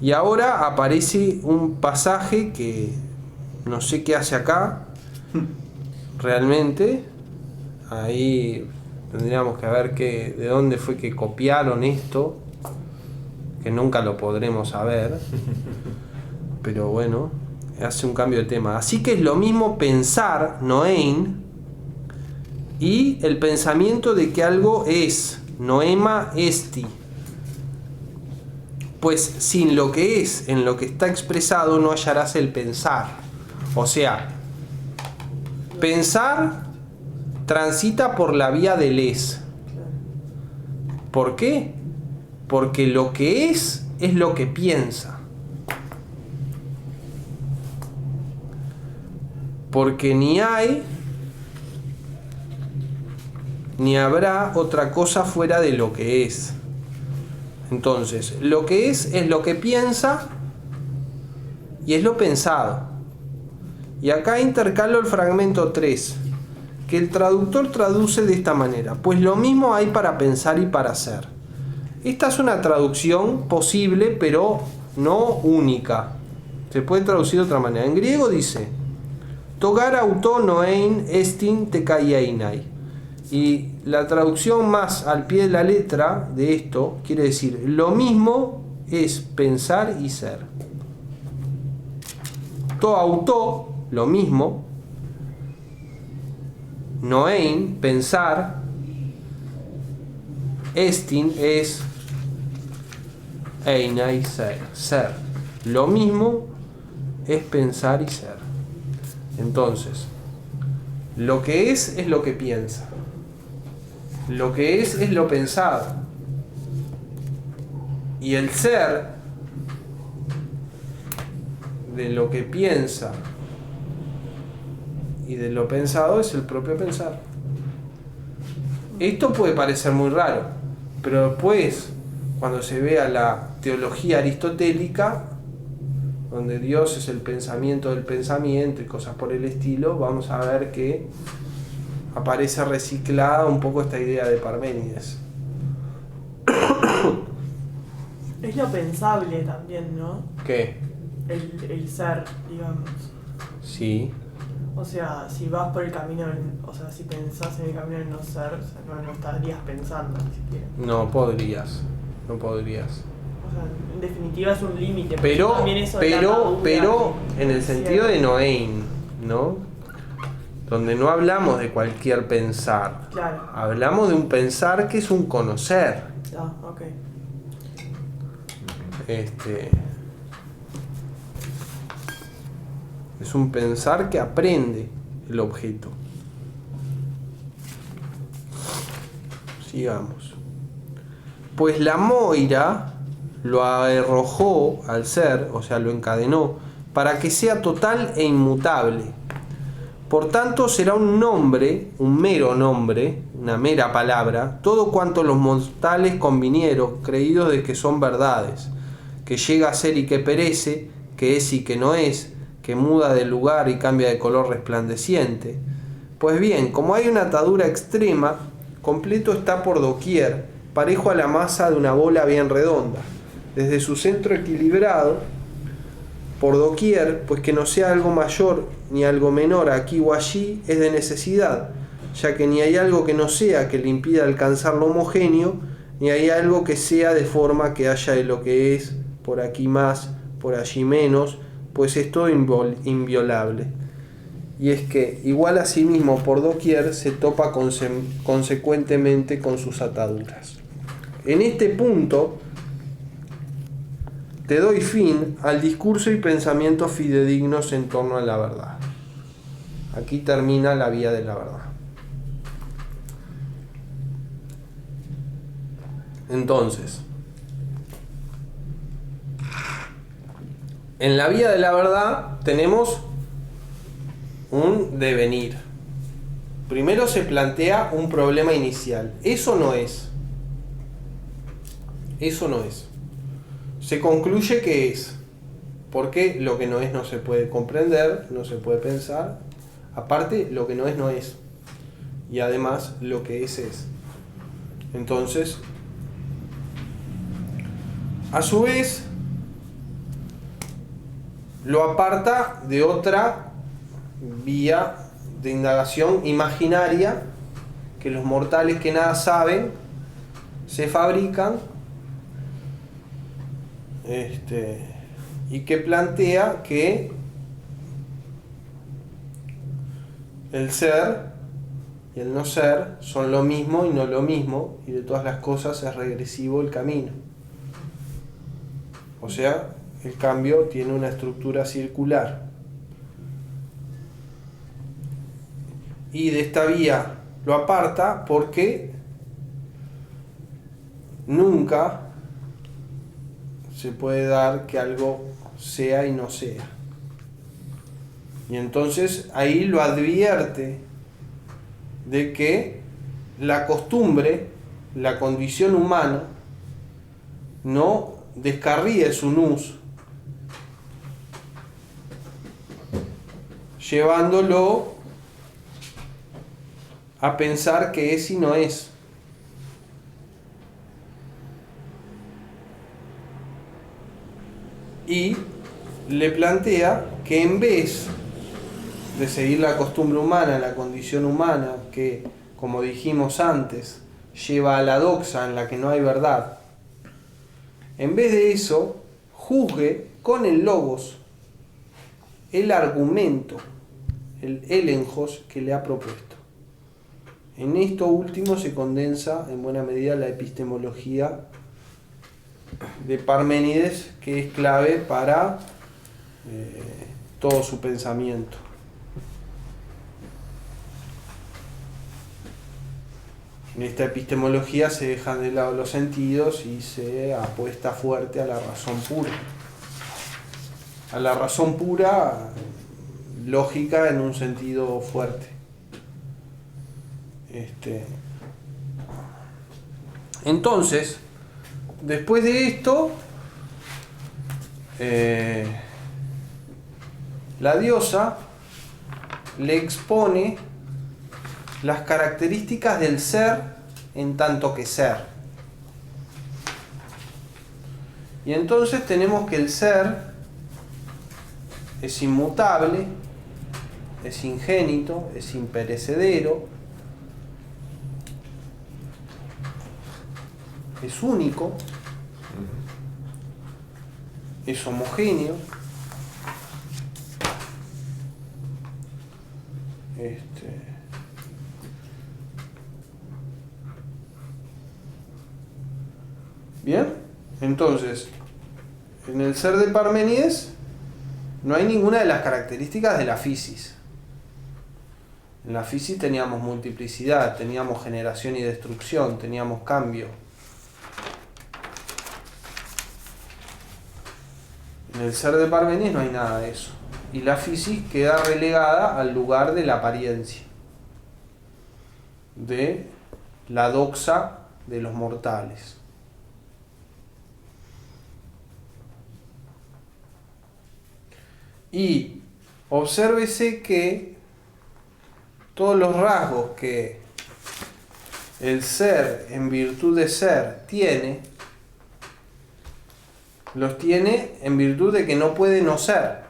Y ahora aparece un pasaje que no sé qué hace acá. Realmente. Ahí tendríamos que ver de dónde fue que copiaron esto. Que nunca lo podremos saber. Pero bueno, hace un cambio de tema. Así que es lo mismo pensar, noein, y el pensamiento de que algo es, noema esti. Pues sin lo que es, en lo que está expresado, no hallarás el pensar. O sea, pensar transita por la vía del es. ¿Por qué? Porque lo que es lo que piensa. Porque ni hay ni habrá otra cosa fuera de lo que es. Entonces, lo que es lo que piensa y es lo pensado. Y acá intercalo el fragmento 3, que el traductor traduce de esta manera: pues lo mismo hay para pensar y para hacer. Esta es una traducción posible, pero no única. Se puede traducir de otra manera. En griego dice: Togar auto noein estin tekaieinai. Y la traducción más al pie de la letra de esto quiere decir: lo mismo es pensar y ser. To auto, lo mismo. Noein, pensar. Estin es einai, ser. Lo mismo es pensar y ser. Entonces, lo que es lo que piensa. Lo que es lo pensado. Y el ser de lo que piensa y de lo pensado es el propio pensar. Esto puede parecer muy raro, pero después, cuando se vea la teología aristotélica, donde Dios es el pensamiento del pensamiento y cosas por el estilo, vamos a ver que aparece reciclada un poco esta idea de Parménides. Es lo pensable también, ¿no? ¿Qué? El ser, digamos. Sí. O sea, si vas por el camino, o sea, si pensás en el camino del no ser, o sea, no estarías pensando ni siquiera. No podrías. No podrías. O sea, en definitiva es un límite. Pero, también eso de la atadura en el sentido de Noein, ¿no? Donde no hablamos de cualquier pensar. Claro. Hablamos de un pensar que es un conocer. Ah, ok. Es un pensar que aprende el objeto. Sigamos. Pues la Moira lo arrojó al ser, o sea, lo encadenó, para que sea total e inmutable. Por tanto, será un nombre, un mero nombre, una mera palabra, todo cuanto los mortales convinieron, creídos de que son verdades, que llega a ser y que perece, que es y que no es, que muda de lugar y cambia de color resplandeciente. Pues bien, como hay una atadura extrema, completo está por doquier, parejo a la masa de una bola bien redonda, desde su centro equilibrado, por doquier, pues que no sea algo mayor ni algo menor aquí o allí es de necesidad, ya que ni hay algo que no sea que le impida alcanzar lo homogéneo, ni hay algo que sea de forma que haya de lo que es, por aquí más, por allí menos, pues es todo inviolable. Y es que, igual a sí mismo por doquier, se topa consecuentemente con sus ataduras. En este punto, te doy fin al discurso y pensamientos fidedignos en torno a la verdad. Aquí termina la vía de la verdad. Entonces, en la vía de la verdad tenemos un devenir. Primero se plantea un problema inicial. Eso no es. Eso no es. Se concluye que es. Porque lo que no es no se puede comprender, no se puede pensar. Aparte, lo que no es, no es. Y además, lo que es. Entonces, a su vez, lo aparta de otra vía de indagación imaginaria que los mortales que nada saben se fabrican y que plantea que el ser y el no ser son lo mismo y no lo mismo, y de todas las cosas es regresivo el camino. O sea, el cambio tiene una estructura circular. Y de esta vía lo aparta porque nunca se puede dar que algo sea y no sea. Y entonces ahí lo advierte de que la costumbre, la condición humana, no descarríe su nus, llevándolo a pensar que es y no es. Y le plantea que en vez de seguir la costumbre humana, la condición humana, que, como dijimos antes, lleva a la doxa en la que no hay verdad, en vez de eso, juzgue con el logos, el argumento, el elenjos que le ha propuesto. En esto último se condensa en buena medida la epistemología de Parménides, que es clave para todo su pensamiento. En esta epistemología se dejan de lado los sentidos y se apuesta fuerte a la razón pura. A la razón pura, lógica en un sentido fuerte. Entonces, después de esto, la diosa le expone las características del ser en tanto que ser. Y entonces tenemos que el ser es inmutable, es ingénito, es imperecedero, es único, es homogéneo, bien, entonces en el ser de Parménides no hay ninguna de las características de la fisis. En la fisis teníamos multiplicidad, teníamos generación y destrucción, teníamos cambio. En el ser de Parménides no hay nada de eso. Y la fisis queda relegada al lugar de la apariencia, de la doxa de los mortales. Y obsérvese que todos los rasgos que el ser en virtud de ser tiene, los tiene en virtud de que no puede no ser.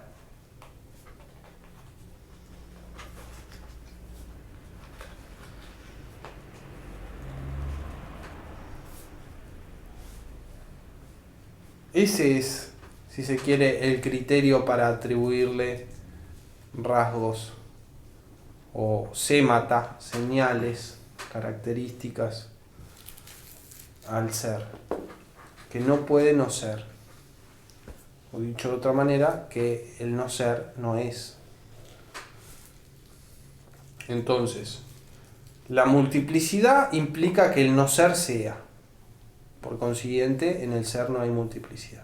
Ese es, si se quiere, el criterio para atribuirle rasgos o sémata, señales, características al ser, que no puede no ser. O dicho de otra manera, que el no ser no es. Entonces, la multiplicidad implica que el no ser sea. Por consiguiente, en el ser no hay multiplicidad.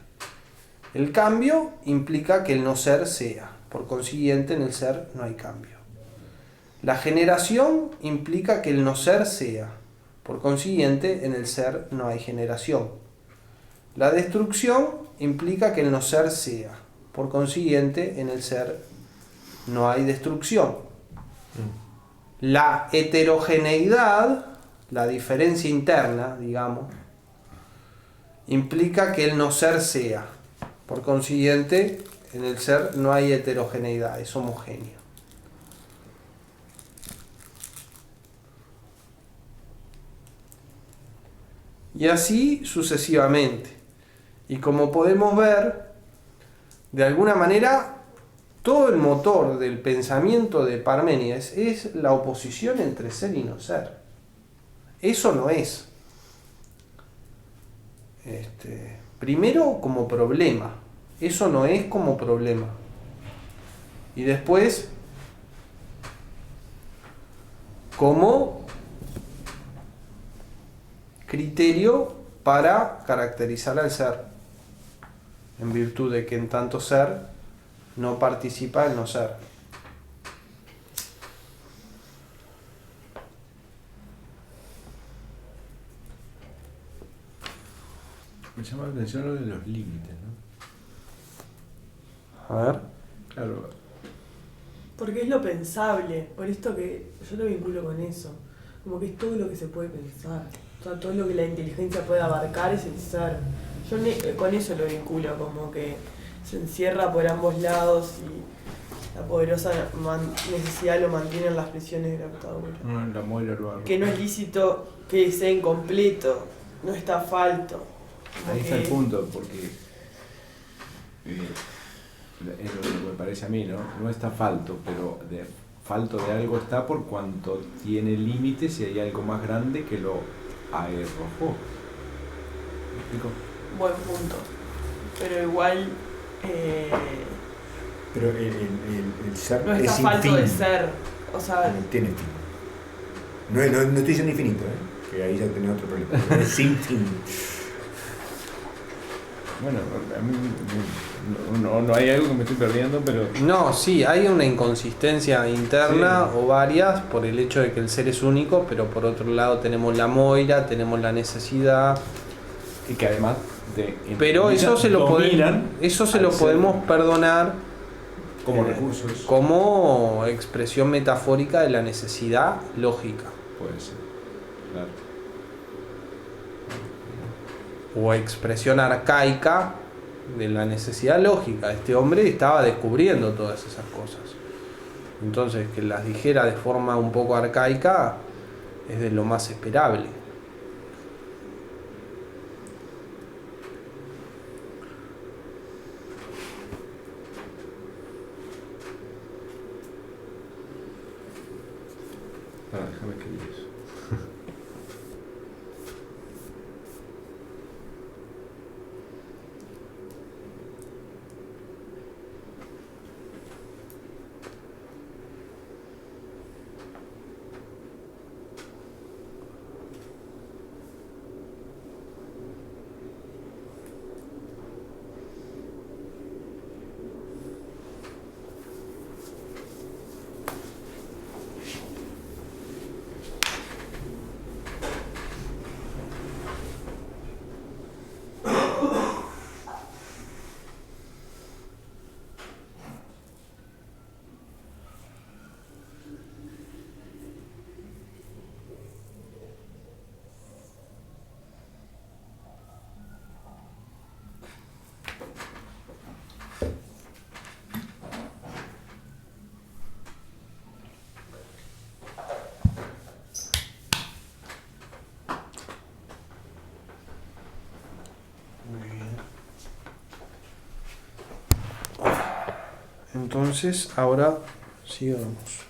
El cambio implica que el no ser sea. Por consiguiente, en el ser no hay cambio. La generación implica que el no ser sea. Por consiguiente, en el ser no hay generación. La destrucción implica que el no ser sea. Por consiguiente, en el ser no hay destrucción. La heterogeneidad, la diferencia interna, digamos, implica que el no ser sea. Por consiguiente, en el ser no hay heterogeneidad, es homogéneo. Y así sucesivamente. Y como podemos ver, de alguna manera, todo el motor del pensamiento de Parménides es la oposición entre ser y no ser. Eso no es. Primero como problema. Eso no es como problema. Y después como criterio para caracterizar al ser, en virtud de que en tanto ser no participa el no ser. Me llama la atención lo de los límites, ¿no? A ver. Claro. Porque es lo pensable, por esto que yo lo vinculo con eso, como que es todo lo que se puede pensar, o sea, todo lo que la inteligencia puede abarcar es el ser. Yo con eso lo vinculo, como que se encierra por ambos lados y la poderosa necesidad lo mantiene en las presiones de la octavura. La muela lo hago. Que no es lícito que sea incompleto, no está falto. Ahí está el punto, porque es lo que me parece a mí, ¿no? No está falto, pero falto de algo está por cuanto tiene límites y hay algo más grande que lo arrojó. ¿Me explico? Buen punto. Pero igual Pero el ser no es está sin falto de fin. ser. O sea, No tiene fin. No estoy diciendo infinito, que ahí ya tenés otro problema. Es sin fin. Bueno, a mí no hay algo que me estoy perdiendo, pero... No, sí, hay una inconsistencia interna o varias por el hecho de que el ser es único, pero por otro lado tenemos la moira, tenemos la necesidad. Y que además Pero eso se lo podemos perdonar como recursos. como expresión metafórica de la necesidad lógica. Puede ser, claro. o expresión arcaica de la necesidad lógica. Este hombre estaba descubriendo todas esas cosas. Entonces, que las dijera de forma un poco arcaica es de lo más esperable. Déjame escribir eso. Entonces, ahora sigamos.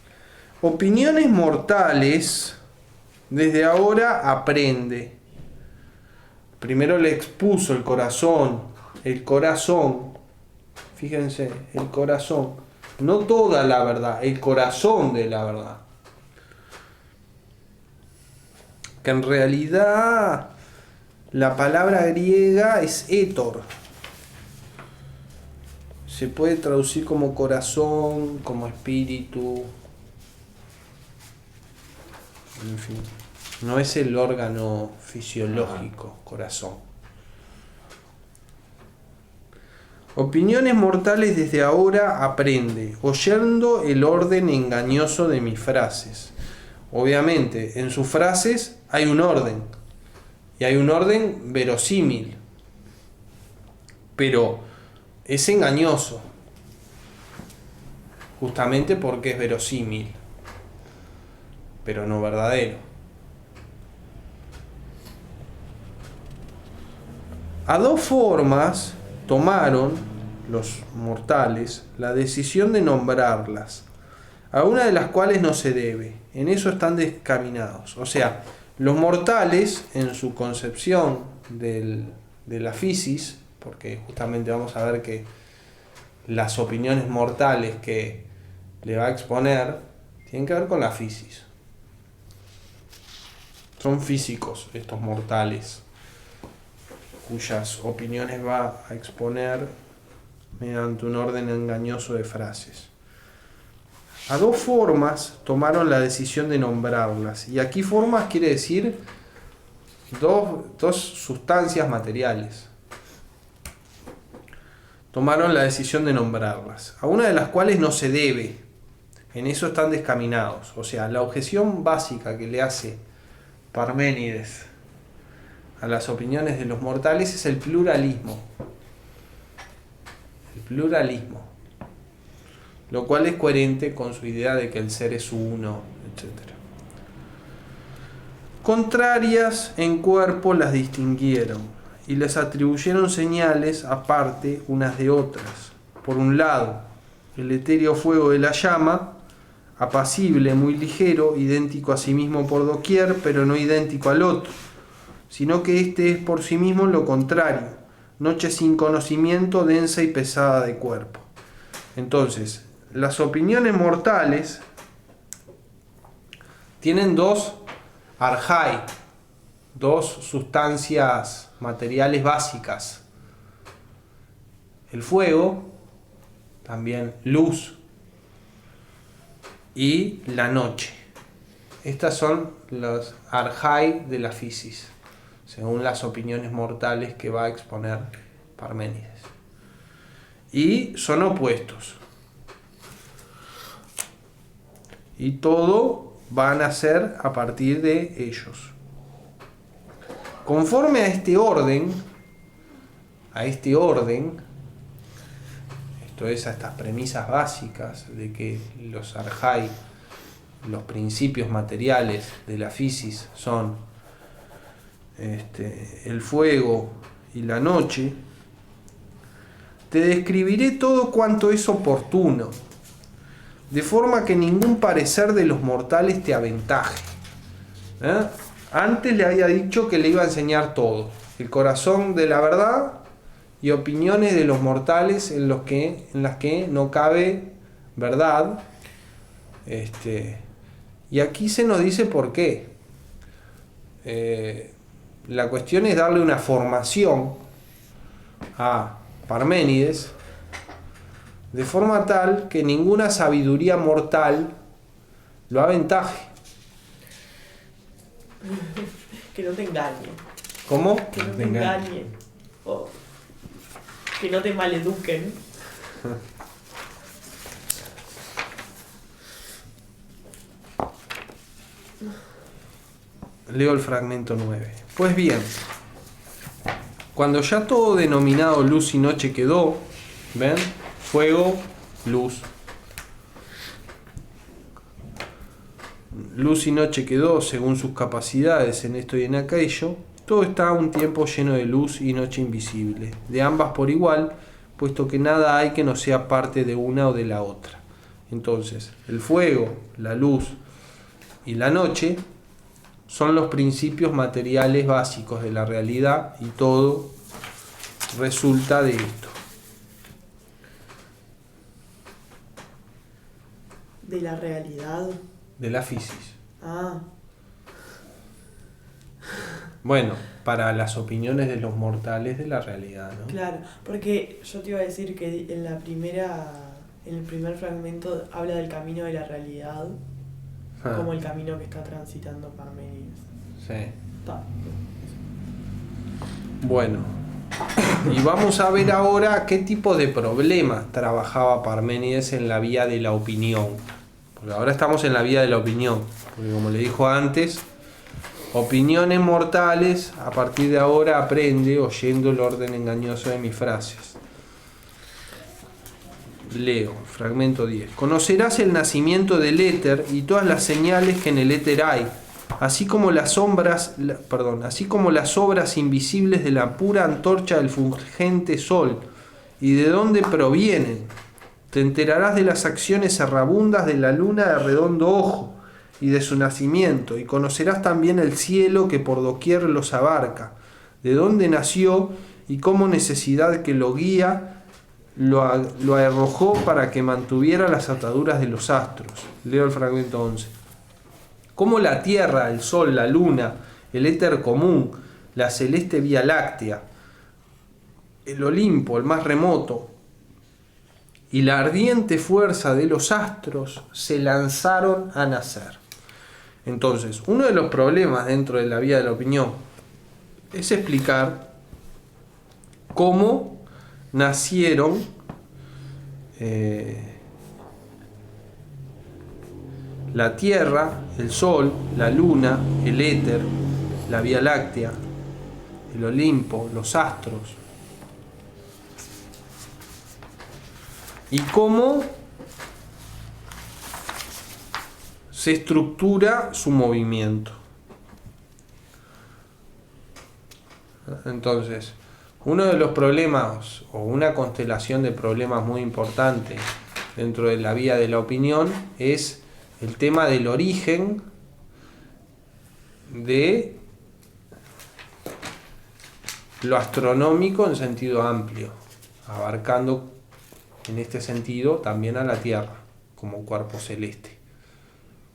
Opiniones mortales, desde ahora aprende. Primero le expuso el corazón. Fíjense, el corazón. No toda la verdad, el corazón de la verdad. Que en realidad la palabra griega es éter. Se puede traducir como corazón, como espíritu. En fin, no es el órgano fisiológico, corazón. Opiniones mortales desde ahora aprende, oyendo el orden engañoso de mis frases. Obviamente, en sus frases hay un orden, y hay un orden verosímil, pero es engañoso, justamente porque es verosímil, pero no verdadero. A dos formas tomaron los mortales la decisión de nombrarlas, a una de las cuales no se debe. En eso están descaminados. O sea, los mortales, en su concepción de la fisis, porque justamente vamos a ver que las opiniones mortales que le va a exponer tienen que ver con la fisis. Son físicos estos mortales, cuyas opiniones va a exponer mediante un orden engañoso de frases. A dos formas tomaron la decisión de nombrarlas. Y aquí formas quiere decir dos sustancias materiales. Tomaron la decisión de nombrarlas, a una de las cuales no se debe. En eso están descaminados. O sea, la objeción básica que le hace Parménides a las opiniones de los mortales es el pluralismo. El pluralismo. Lo cual es coherente con su idea de que el ser es uno, etc. Contrarias en cuerpo las distinguieron y les atribuyeron señales aparte unas de otras. Por un lado, el etéreo fuego de la llama, apacible, muy ligero, idéntico a sí mismo por doquier, pero no idéntico al otro, sino que éste es por sí mismo lo contrario, noche sin conocimiento, densa y pesada de cuerpo. Entonces, las opiniones mortales tienen dos arjai, dos sustancias materiales básicas. El fuego, también luz, y la noche. Estas son los arjai de la fisis, según las opiniones mortales que va a exponer Parménides. Y son opuestos. Y todo va a nacer a partir de ellos. Conforme a este orden, a este orden, esto es, a estas premisas básicas de que los arjai, los principios materiales de la fisis son el fuego y la noche, te describiré todo cuanto es oportuno, de forma que ningún parecer de los mortales te aventaje. Antes le había dicho que le iba a enseñar todo, el corazón de la verdad y opiniones de los mortales en las que no cabe verdad. Y aquí se nos dice por qué. La cuestión es darle una formación a Parménides de forma tal que ninguna sabiduría mortal lo aventaje. Que no te engañe. ¿Cómo? Que no te engañe. O que no te maleduquen. Leo el fragmento 9. Pues bien, cuando ya todo denominado luz y noche quedó, ¿ven? Fuego, luz. Luz y noche quedó según sus capacidades en esto y en aquello. Todo está a un tiempo lleno de luz y noche invisible, de ambas por igual, puesto que nada hay que no sea parte de una o de la otra. Entonces, el fuego, la luz y la noche son los principios materiales básicos de la realidad y todo resulta de esto. De la realidad. De la fisis. Ah. Bueno, para las opiniones de los mortales de la realidad, ¿no? Claro, porque yo te iba a decir que en el primer fragmento habla del camino de la realidad, como el camino que está transitando Parménides. Sí. Está. Bueno, y vamos a ver ahora qué tipo de problemas trabajaba Parménides en la vía de la opinión. Porque ahora estamos en la vía de la opinión, porque como le dijo antes, opiniones mortales, a partir de ahora aprende oyendo el orden engañoso de mis frases. Leo, fragmento 10. Conocerás el nacimiento del éter y todas las señales que en el éter hay, así como las obras invisibles de la pura antorcha del fulgente sol, y de dónde provienen. Te enterarás de las acciones errabundas de la luna de redondo ojo y de su nacimiento, y conocerás también el cielo que por doquier los abarca, de dónde nació y cómo necesidad que lo guía lo arrojó para que mantuviera las ataduras de los astros. Leo el fragmento 11. Cómo la tierra, el sol, la luna, el éter común, la celeste vía láctea, el Olimpo, el más remoto, y la ardiente fuerza de los astros se lanzaron a nacer. Entonces, uno de los problemas dentro de la vía de la opinión es explicar cómo nacieron la Tierra, el Sol, la Luna, el éter, la Vía Láctea, el Olimpo, los astros, y cómo se estructura su movimiento. Entonces, uno de los problemas, o una constelación de problemas muy importante dentro de la vía de la opinión, es el tema del origen de lo astronómico en sentido amplio, abarcando en este sentido también a la Tierra como cuerpo celeste,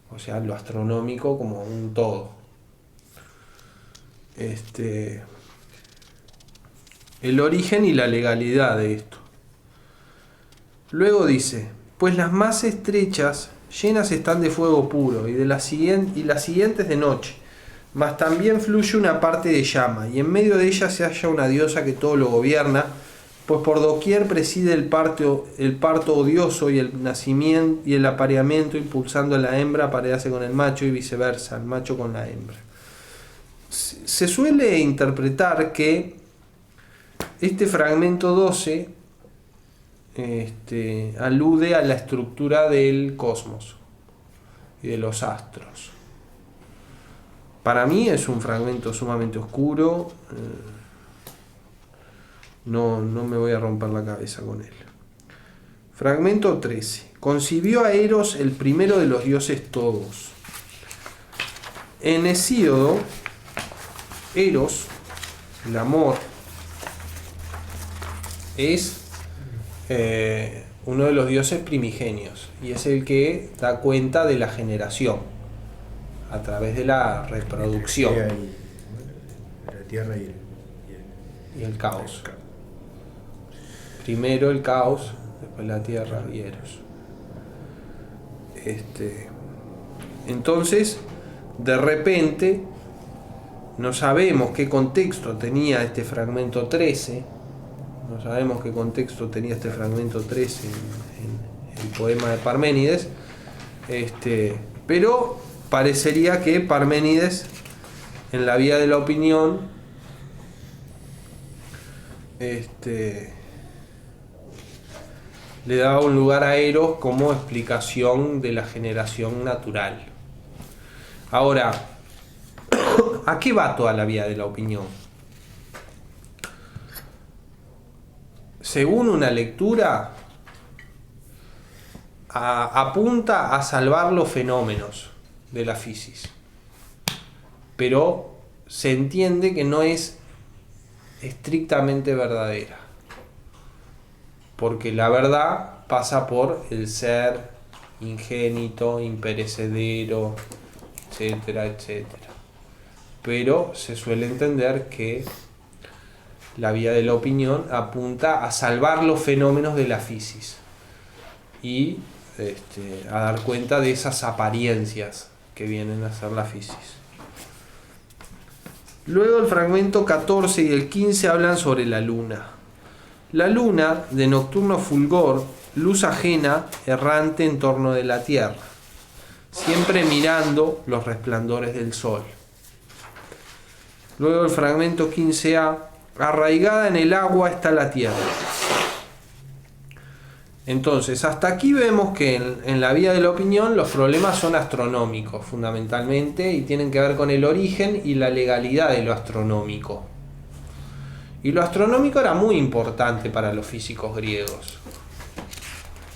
o sea, lo astronómico como un todo. El origen y la legalidad de esto. Luego dice, pues las más estrechas llenas están de fuego puro, y las siguientes de noche, mas también fluye una parte de llama, y en medio de ella se halla una diosa que todo lo gobierna, pues por doquier preside el parto odioso y el nacimiento y el apareamiento, impulsando a la hembra a aparearse con el macho y viceversa, el macho con la hembra. Se suele interpretar que Este fragmento 12 alude a la estructura del cosmos y de los astros. Para mí es un fragmento sumamente oscuro. No me voy a romper la cabeza con él. Fragmento 13. Concibió a Eros, el primero de los dioses todos. En Hesíodo, Eros, el amor, es uno de los dioses primigenios y es el que da cuenta de la generación a través de la reproducción La tierra y el caos. Primero el caos, después la tierra y Eros. Entonces, de repente, no sabemos qué contexto tenía este fragmento 13. No sabemos qué contexto tenía este fragmento 13 en el poema de Parménides. Pero parecería que Parménides, en la vía de la opinión, le daba un lugar a Eros como explicación de la generación natural. Ahora, ¿a qué va toda la vía de la opinión? Según una lectura, apunta a salvar los fenómenos de la física, pero se entiende que no es estrictamente verdadera, porque la verdad pasa por el ser ingénito, imperecedero, etcétera, etcétera. Pero se suele entender que la vía de la opinión apunta a salvar los fenómenos de la física y a dar cuenta de esas apariencias que vienen a ser la física. Luego el fragmento 14 y el 15 hablan sobre la luna. La luna, de nocturno fulgor, luz ajena, errante en torno de la tierra, siempre mirando los resplandores del sol. Luego el fragmento 15a, arraigada en el agua está la tierra. Entonces, hasta aquí vemos que en la vía de la opinión los problemas son astronómicos fundamentalmente y tienen que ver con el origen y la legalidad de lo astronómico. Y lo astronómico era muy importante para los físicos griegos.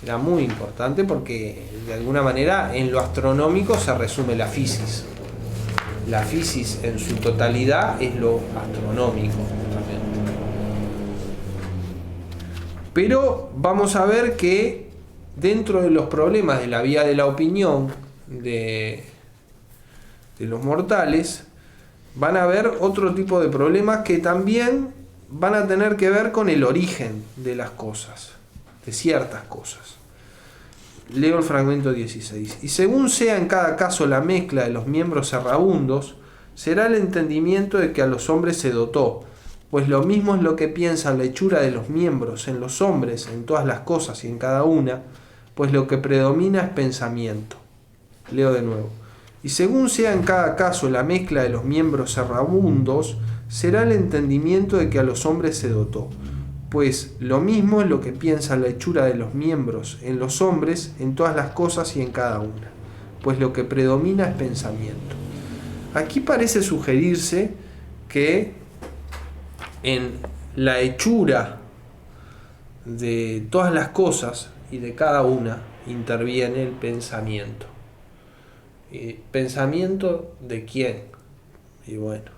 Era muy importante porque de alguna manera en lo astronómico se resume la física. La física en su totalidad es lo astronómico. Pero vamos a ver que dentro de los problemas de la vía de la opinión de los mortales van a haber otro tipo de problemas que también van a tener que ver con el origen de las cosas, de ciertas cosas. Leo el fragmento 16. Y según sea en cada caso la mezcla de los miembros errabundos, será el entendimiento de que a los hombres se dotó, pues lo mismo es lo que piensa la hechura de los miembros en los hombres, en todas las cosas y en cada una, pues lo que predomina es pensamiento. Leo de nuevo. Y según sea en cada caso la mezcla de los miembros errabundos, será el entendimiento de que a los hombres se dotó, pues lo mismo es lo que piensa la hechura de los miembros en los hombres, en todas las cosas y en cada una, pues lo que predomina es pensamiento. Aquí parece sugerirse que en la hechura de todas las cosas y de cada una interviene el pensamiento. ¿Pensamiento de quién? Y bueno,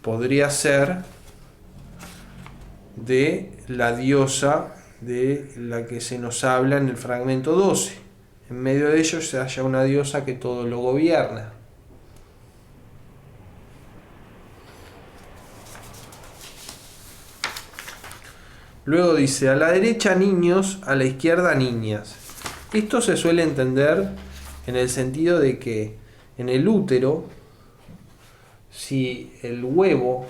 podría ser de la diosa de la que se nos habla en el fragmento 12. En medio de ellos se halla una diosa que todo lo gobierna. Luego dice, a la derecha niños, a la izquierda niñas. Esto se suele entender en el sentido de que en el útero, si el huevo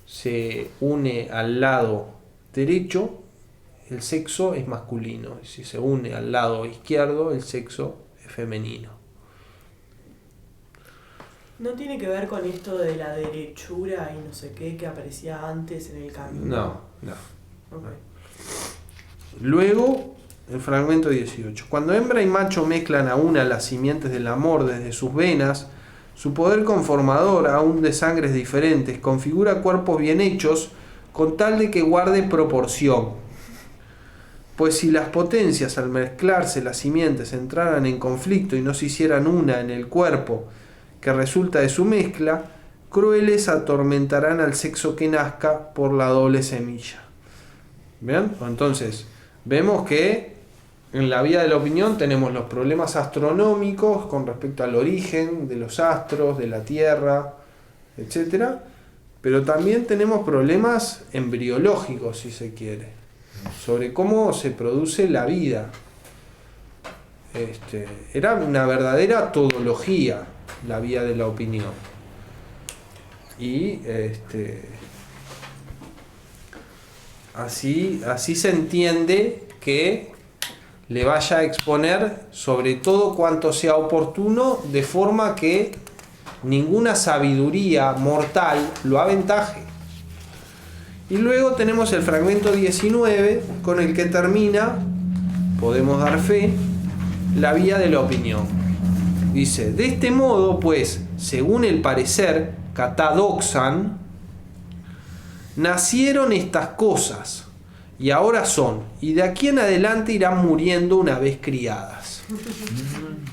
se une al lado derecho, el sexo es masculino. Y si se une al lado izquierdo, el sexo es femenino. ¿No tiene que ver con esto de la derechura y no sé qué que aparecía antes en el camino? No. Ok. Luego, el fragmento 18. Cuando hembra y macho mezclan a una las simientes del amor desde sus venas, su poder conformador, aún de sangres diferentes, configura cuerpos bien hechos con tal de que guarde proporción. Pues si las potencias al mezclarse las simientes entraran en conflicto y no se hicieran una en el cuerpo que resulta de su mezcla, crueles atormentarán al sexo que nazca por la doble semilla. ¿Bien? Entonces, vemos que en la vía de la opinión tenemos los problemas astronómicos con respecto al origen de los astros, de la Tierra, etc. Pero también tenemos problemas embriológicos, si se quiere, sobre cómo se produce la vida. Era una verdadera todología la vía de la opinión. Y así se entiende que le vaya a exponer sobre todo cuanto sea oportuno, de forma que ninguna sabiduría mortal lo aventaje. Y luego tenemos el fragmento 19 con el que termina, podemos dar fe, la vía de la opinión. Dice: de este modo, pues, según el parecer catadoxan, nacieron estas cosas y ahora son, y de aquí en adelante irán muriendo una vez criadas.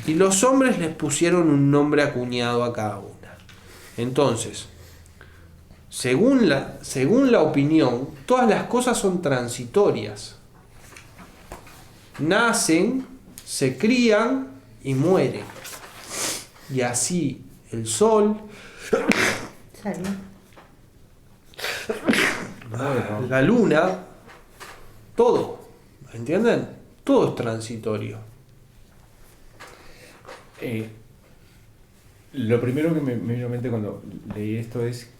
Y los hombres les pusieron un nombre acuñado a cada una. Entonces, según la opinión, todas las cosas son transitorias. Nacen, se crían y mueren. Y así el sol, la luna, todo, ¿entienden? Todo es transitorio. Lo primero que me vino a mente cuando leí esto es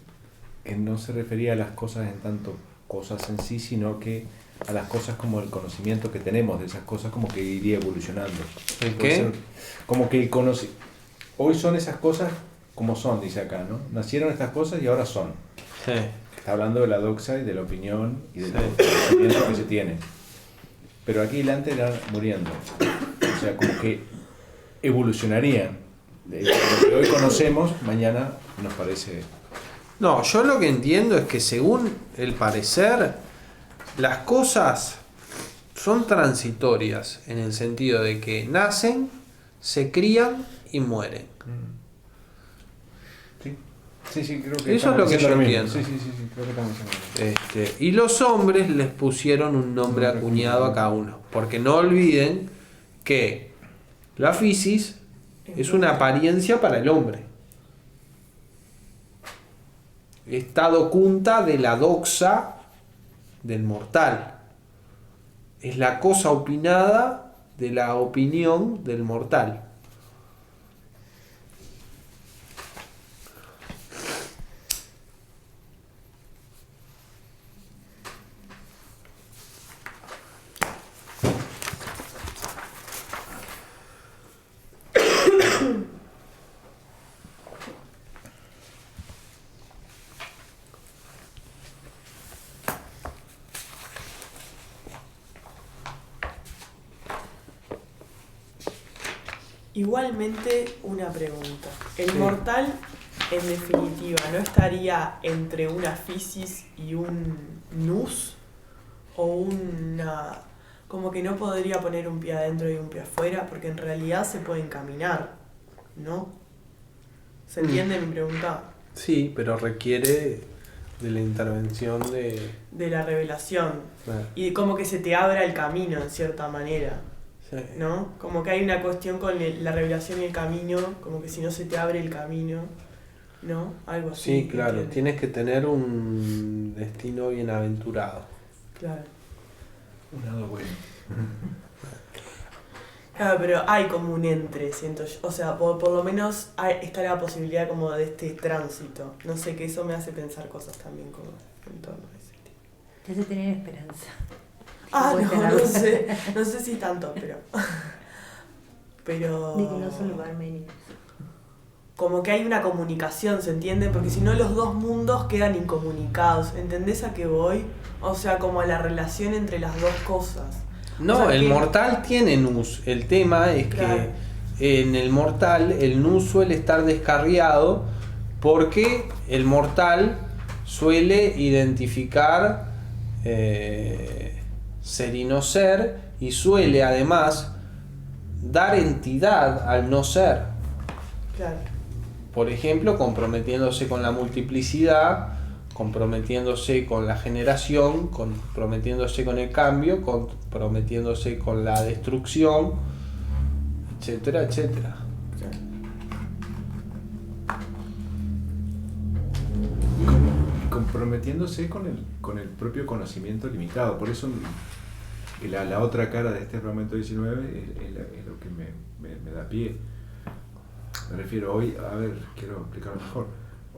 que no se refería a las cosas en tanto cosas en sí, sino que a las cosas como el conocimiento que tenemos de esas cosas, como que iría evolucionando. ¿El qué? Como que hoy son esas cosas como son, dice acá, ¿no? Nacieron estas cosas y ahora son. Sí. Está hablando de la doxa y de la opinión y del conocimiento que se tiene. Pero aquí adelante irán muriendo. O sea, como que evolucionarían. Lo que hoy conocemos, mañana nos parece... No, yo lo que entiendo es que según el parecer, las cosas son transitorias en el sentido de que nacen, se crían y mueren. Sí, creo que eso es lo que yo entiendo. Sí, creo que estamos diciendo. Y los hombres les pusieron un nombre acuñado a cada uno, porque no olviden que la fisis es una apariencia para el hombre. Está docunta de la doxa del mortal. Es la cosa opinada de la opinión del mortal. Igualmente, una pregunta. ¿El Sí. mortal, en definitiva, no estaría entre una fisis y un nous? ¿O una... como que no podría poner un pie adentro y un pie afuera? Porque en realidad se pueden caminar, ¿no? ¿Se entiende mi pregunta? Sí, pero requiere de la intervención De la revelación. Bueno, Y como que se te abra el camino, en cierta manera. sí. ¿No? Como que hay una cuestión con la revelación y el camino, como que si no se te abre el camino, ¿no? Algo así. Sí, claro, ¿entiendes? tienes que tener un destino bienaventurado. Claro. Un lado bueno. Claro, pero hay como un entre, siento yo. O sea, por lo menos está la posibilidad como de este tránsito. No sé, que eso me hace pensar cosas también como en torno a ese tipo. Te hace tener esperanza. Ah, Puedes no tenerla. no sé si tanto, pero... De que no son parménidos. como que hay una comunicación, ¿se entiende? Porque si no los dos mundos quedan incomunicados, ¿entendés a qué voy? O sea, como a la relación entre las dos cosas. No, O sea, el que- mortal tiene nus. El tema es Claro. que en el mortal el nus suele estar descarriado porque el mortal suele identificar ser y no ser, y suele además dar entidad al no ser. Claro. Por ejemplo, comprometiéndose con la multiplicidad, comprometiéndose con la generación, comprometiéndose con el cambio, comprometiéndose con la destrucción, etcétera, etcétera. Y comprometiéndose con el propio conocimiento limitado. Por eso la otra cara de este fragmento 19 es lo que me da pie. Me refiero hoy, a ver, quiero explicarlo mejor.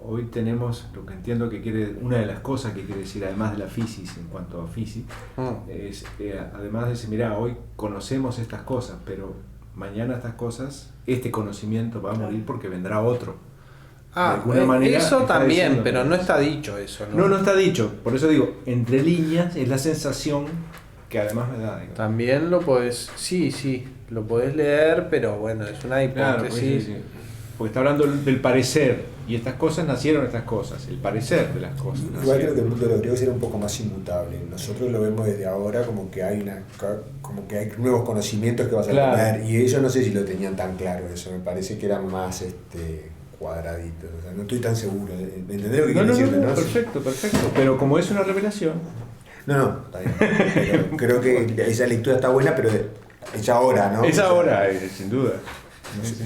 Hoy tenemos lo que entiendo que quiere, una de las cosas que quiere decir, además de la física, en cuanto a física, es además de decir, mira, hoy conocemos estas cosas, pero mañana estas cosas, este conocimiento va a morir porque vendrá otro. De alguna manera eso está también, diciendo pero que- no está dicho eso, ¿no? No está dicho, por eso digo, entre líneas es la sensación que además me da. Digamos. También lo podés, sí, lo podés leer, pero bueno, es una Claro, hipótesis. sí. Porque está hablando del parecer, y estas cosas nacieron estas cosas, el parecer de las cosas. Igual nacieron. creo que el mundo de los griegos era un poco más inmutable. Nosotros lo vemos desde ahora como que hay nuevos conocimientos que vas a Claro. tener, y ellos no sé si lo tenían tan claro eso, me parece que eran más cuadraditos, o sea, no estoy tan seguro. ¿Entendés lo que quiero decirte, no? Perfecto. Pero como es una revelación, No, está bien. Pero creo que esa lectura está buena, pero es ahora, ¿no? es O sea, ahora, sin duda. no sé si-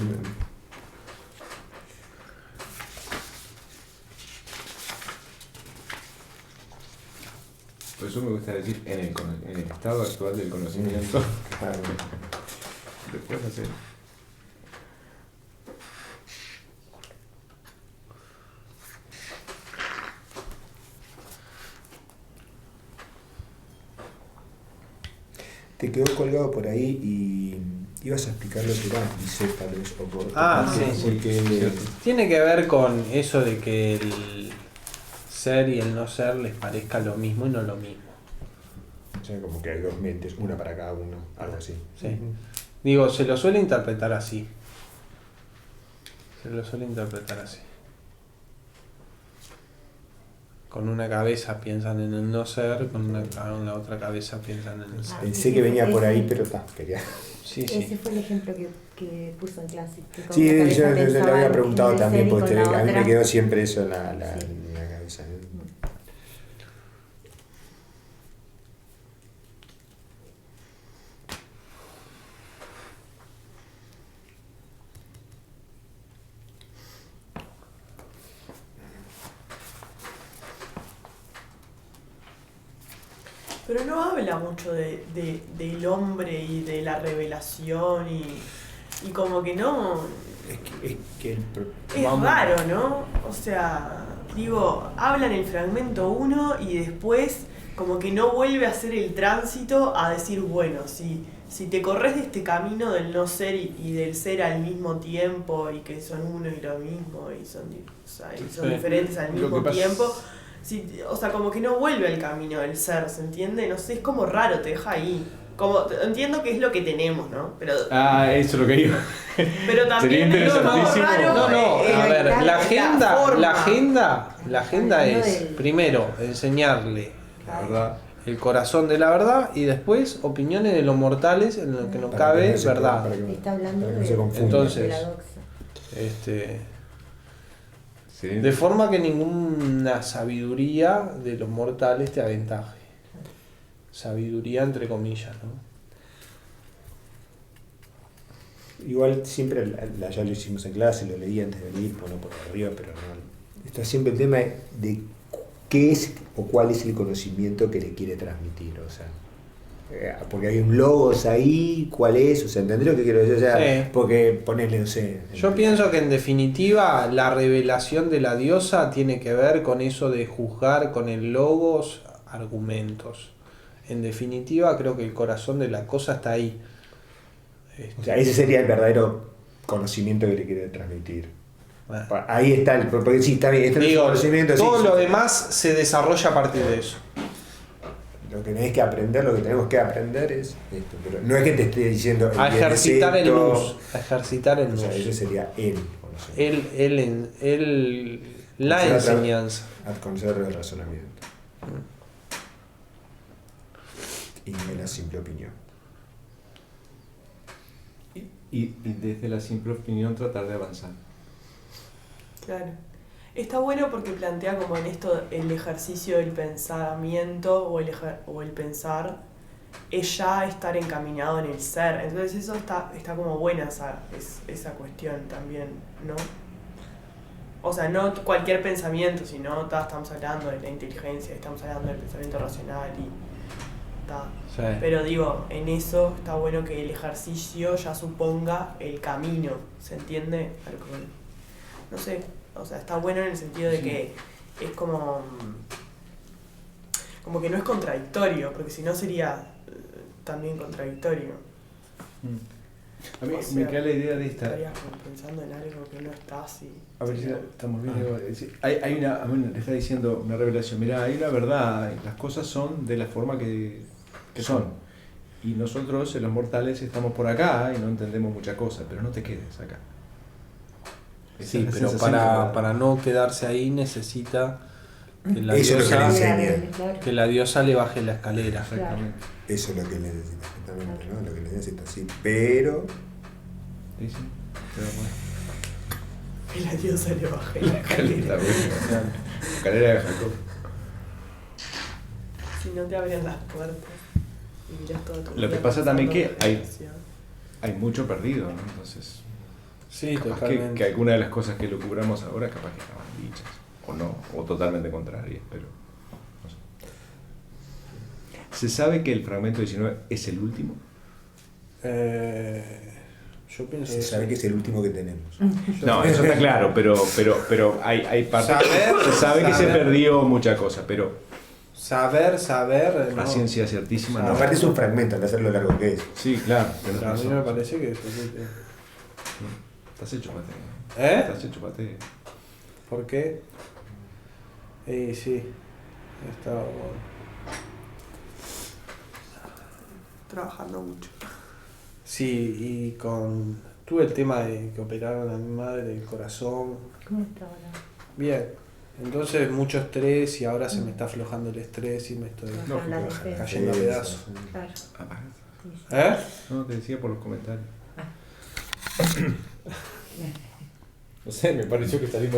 Por eso me gusta decir en el estado actual del conocimiento. Claro. Después hacer. Te quedó colgado por ahí y ibas a explicar lo que era bicéfalos o por Sí. porque Tiene que ver con eso de que el ser y el no ser les parezca lo mismo y no lo mismo. o sea, como que hay dos mentes, una para cada uno, algo así. Sí. Digo, se lo suele interpretar así. Con una cabeza piensan en el no ser, con la otra cabeza piensan en el ser. Pensé que venía por ahí, pero quería. Sí, Ese sí. fue el ejemplo que puso en clase. Que con Sí, una yo cabeza le pensaba había en preguntado el también, ser y porque con la a mí me otra- quedó siempre eso en la Sí. cabeza. Pero no habla mucho del hombre y de la revelación y como que no... Es que Es Vamos. raro, ¿no? O sea, digo, habla en el fragmento 1 y después como que no vuelve a hacer el tránsito a decir, bueno, si te corres de este camino del no ser y del ser al mismo tiempo y que son uno y lo mismo y son Sí. diferentes al Lo mismo que pasa- tiempo, o sea, como que no vuelve al camino del ser, ¿se entiende? No sé, es como raro, te deja ahí. Como, entiendo que es lo que tenemos, ¿no? Pero Ah, eso es lo que digo. Pero también Sería es como interesantísimo. raro, No, a ver, la agenda Hablando es del- primero enseñarle La verdad. el corazón de la verdad y después opiniones de los mortales en lo que no cabe verdad. Está hablando para que no de, se confunda. Entonces, de la doxa. Sí. De forma que ninguna sabiduría de los mortales te aventaje. Sabiduría entre comillas, ¿no? Igual siempre, ya lo hicimos en clase, lo leí antes de venir, bueno, por arriba, pero no. Está siempre el tema de qué es o cuál es el conocimiento que le quiere transmitir, o sea. Porque hay un logos ahí, ¿cuál es? O sea, ¿entendés lo que quiero decir? O sea, Sí. porque ponerle, no sé. Yo pienso que en definitiva la revelación de la diosa tiene que ver con eso de juzgar con el logos argumentos. En definitiva creo que el corazón de la cosa está ahí. O sea, ese sería el verdadero conocimiento que le quiere transmitir. Bueno. Ahí está el. Porque sí, está bien. Este Digo, conocimiento, todo sí, lo sí. demás se desarrolla a partir de eso. Lo que tenés que aprender, lo que tenemos que aprender es esto. Pero no es que te esté diciendo. A ejercitar el esto, nus. A ejercitar el O nus. sea, ese sería el conocimiento. La O sea, enseñanza. Al conocer el razonamiento. Y no la simple opinión. Y desde la simple opinión tratar de avanzar. Claro. Está bueno porque plantea como en esto el ejercicio del pensamiento o el pensar es ya estar encaminado en el ser. Entonces eso está como buena esa cuestión también, ¿no? O sea, no cualquier pensamiento, sino estamos hablando de la inteligencia, estamos hablando del pensamiento racional y... Sí. Pero digo, en eso está bueno que el ejercicio ya suponga el camino, ¿se entiende? No sé, o sea, está bueno en el sentido de que es como que no es contradictorio, porque si no sería también contradictorio. A mí O sea, me queda la idea de esta. Estarías como pensando en algo que no está así. A ver si estamos bien. Hay una, a mí le está diciendo una revelación. Mirá, hay una verdad, las cosas son de la forma que son. Y nosotros, los mortales, estamos por acá y no entendemos muchas cosas, pero no te quedes acá. Esa Sí, es la pero sensación que para no quedarse ahí necesita que la, Eso es lo que le diosa, enseña. Claro. que la diosa le baje la escalera. Exactamente. Eso es lo que necesita, exactamente, ¿no? Lo que necesita, sí. Pero. Sí, sí. Pero bueno. Y la diosa le bajé la Caleta, escalera. bueno. Escalera de Jacob. Si no te abren las puertas y miras todo tu Lo que vida pasa también pasando que hay- la relación. Hay mucho perdido, ¿no? Entonces, Sí, capaz totalmente. que alguna de las cosas que lucubramos ahora capaz que estaban dichas. O no, o totalmente contrarias, pero no sé. ¿Se sabe que el fragmento 19 es el último? Yo pienso Se sabe que es el último que tenemos. No, eso está claro, pero hay partes. Saber, Se sabe que se saber. perdió mucha cosa, pero saber, la no. ciencia ciertísima No, no. Aparte es un fragmento, al hacer lo largo que es. Sí, claro. tenés A mí razón. me parece que es el último. Estás hecho paté. ¿Eh? Estás hecho paté. ¿Por qué? Sí. Está bueno. Trabajando mucho. Sí, y tuve el tema de que operaron a mi madre del corazón. ¿Cómo está ahora? Bien. Entonces mucho estrés y ahora se me está aflojando el estrés y me estoy Bajar la Lógico, defensa. cayendo a pedazos. Claro. Aparte. Sí, sí. ¿Eh? No, te decía por los comentarios. Bien. No sé, me pareció que salimos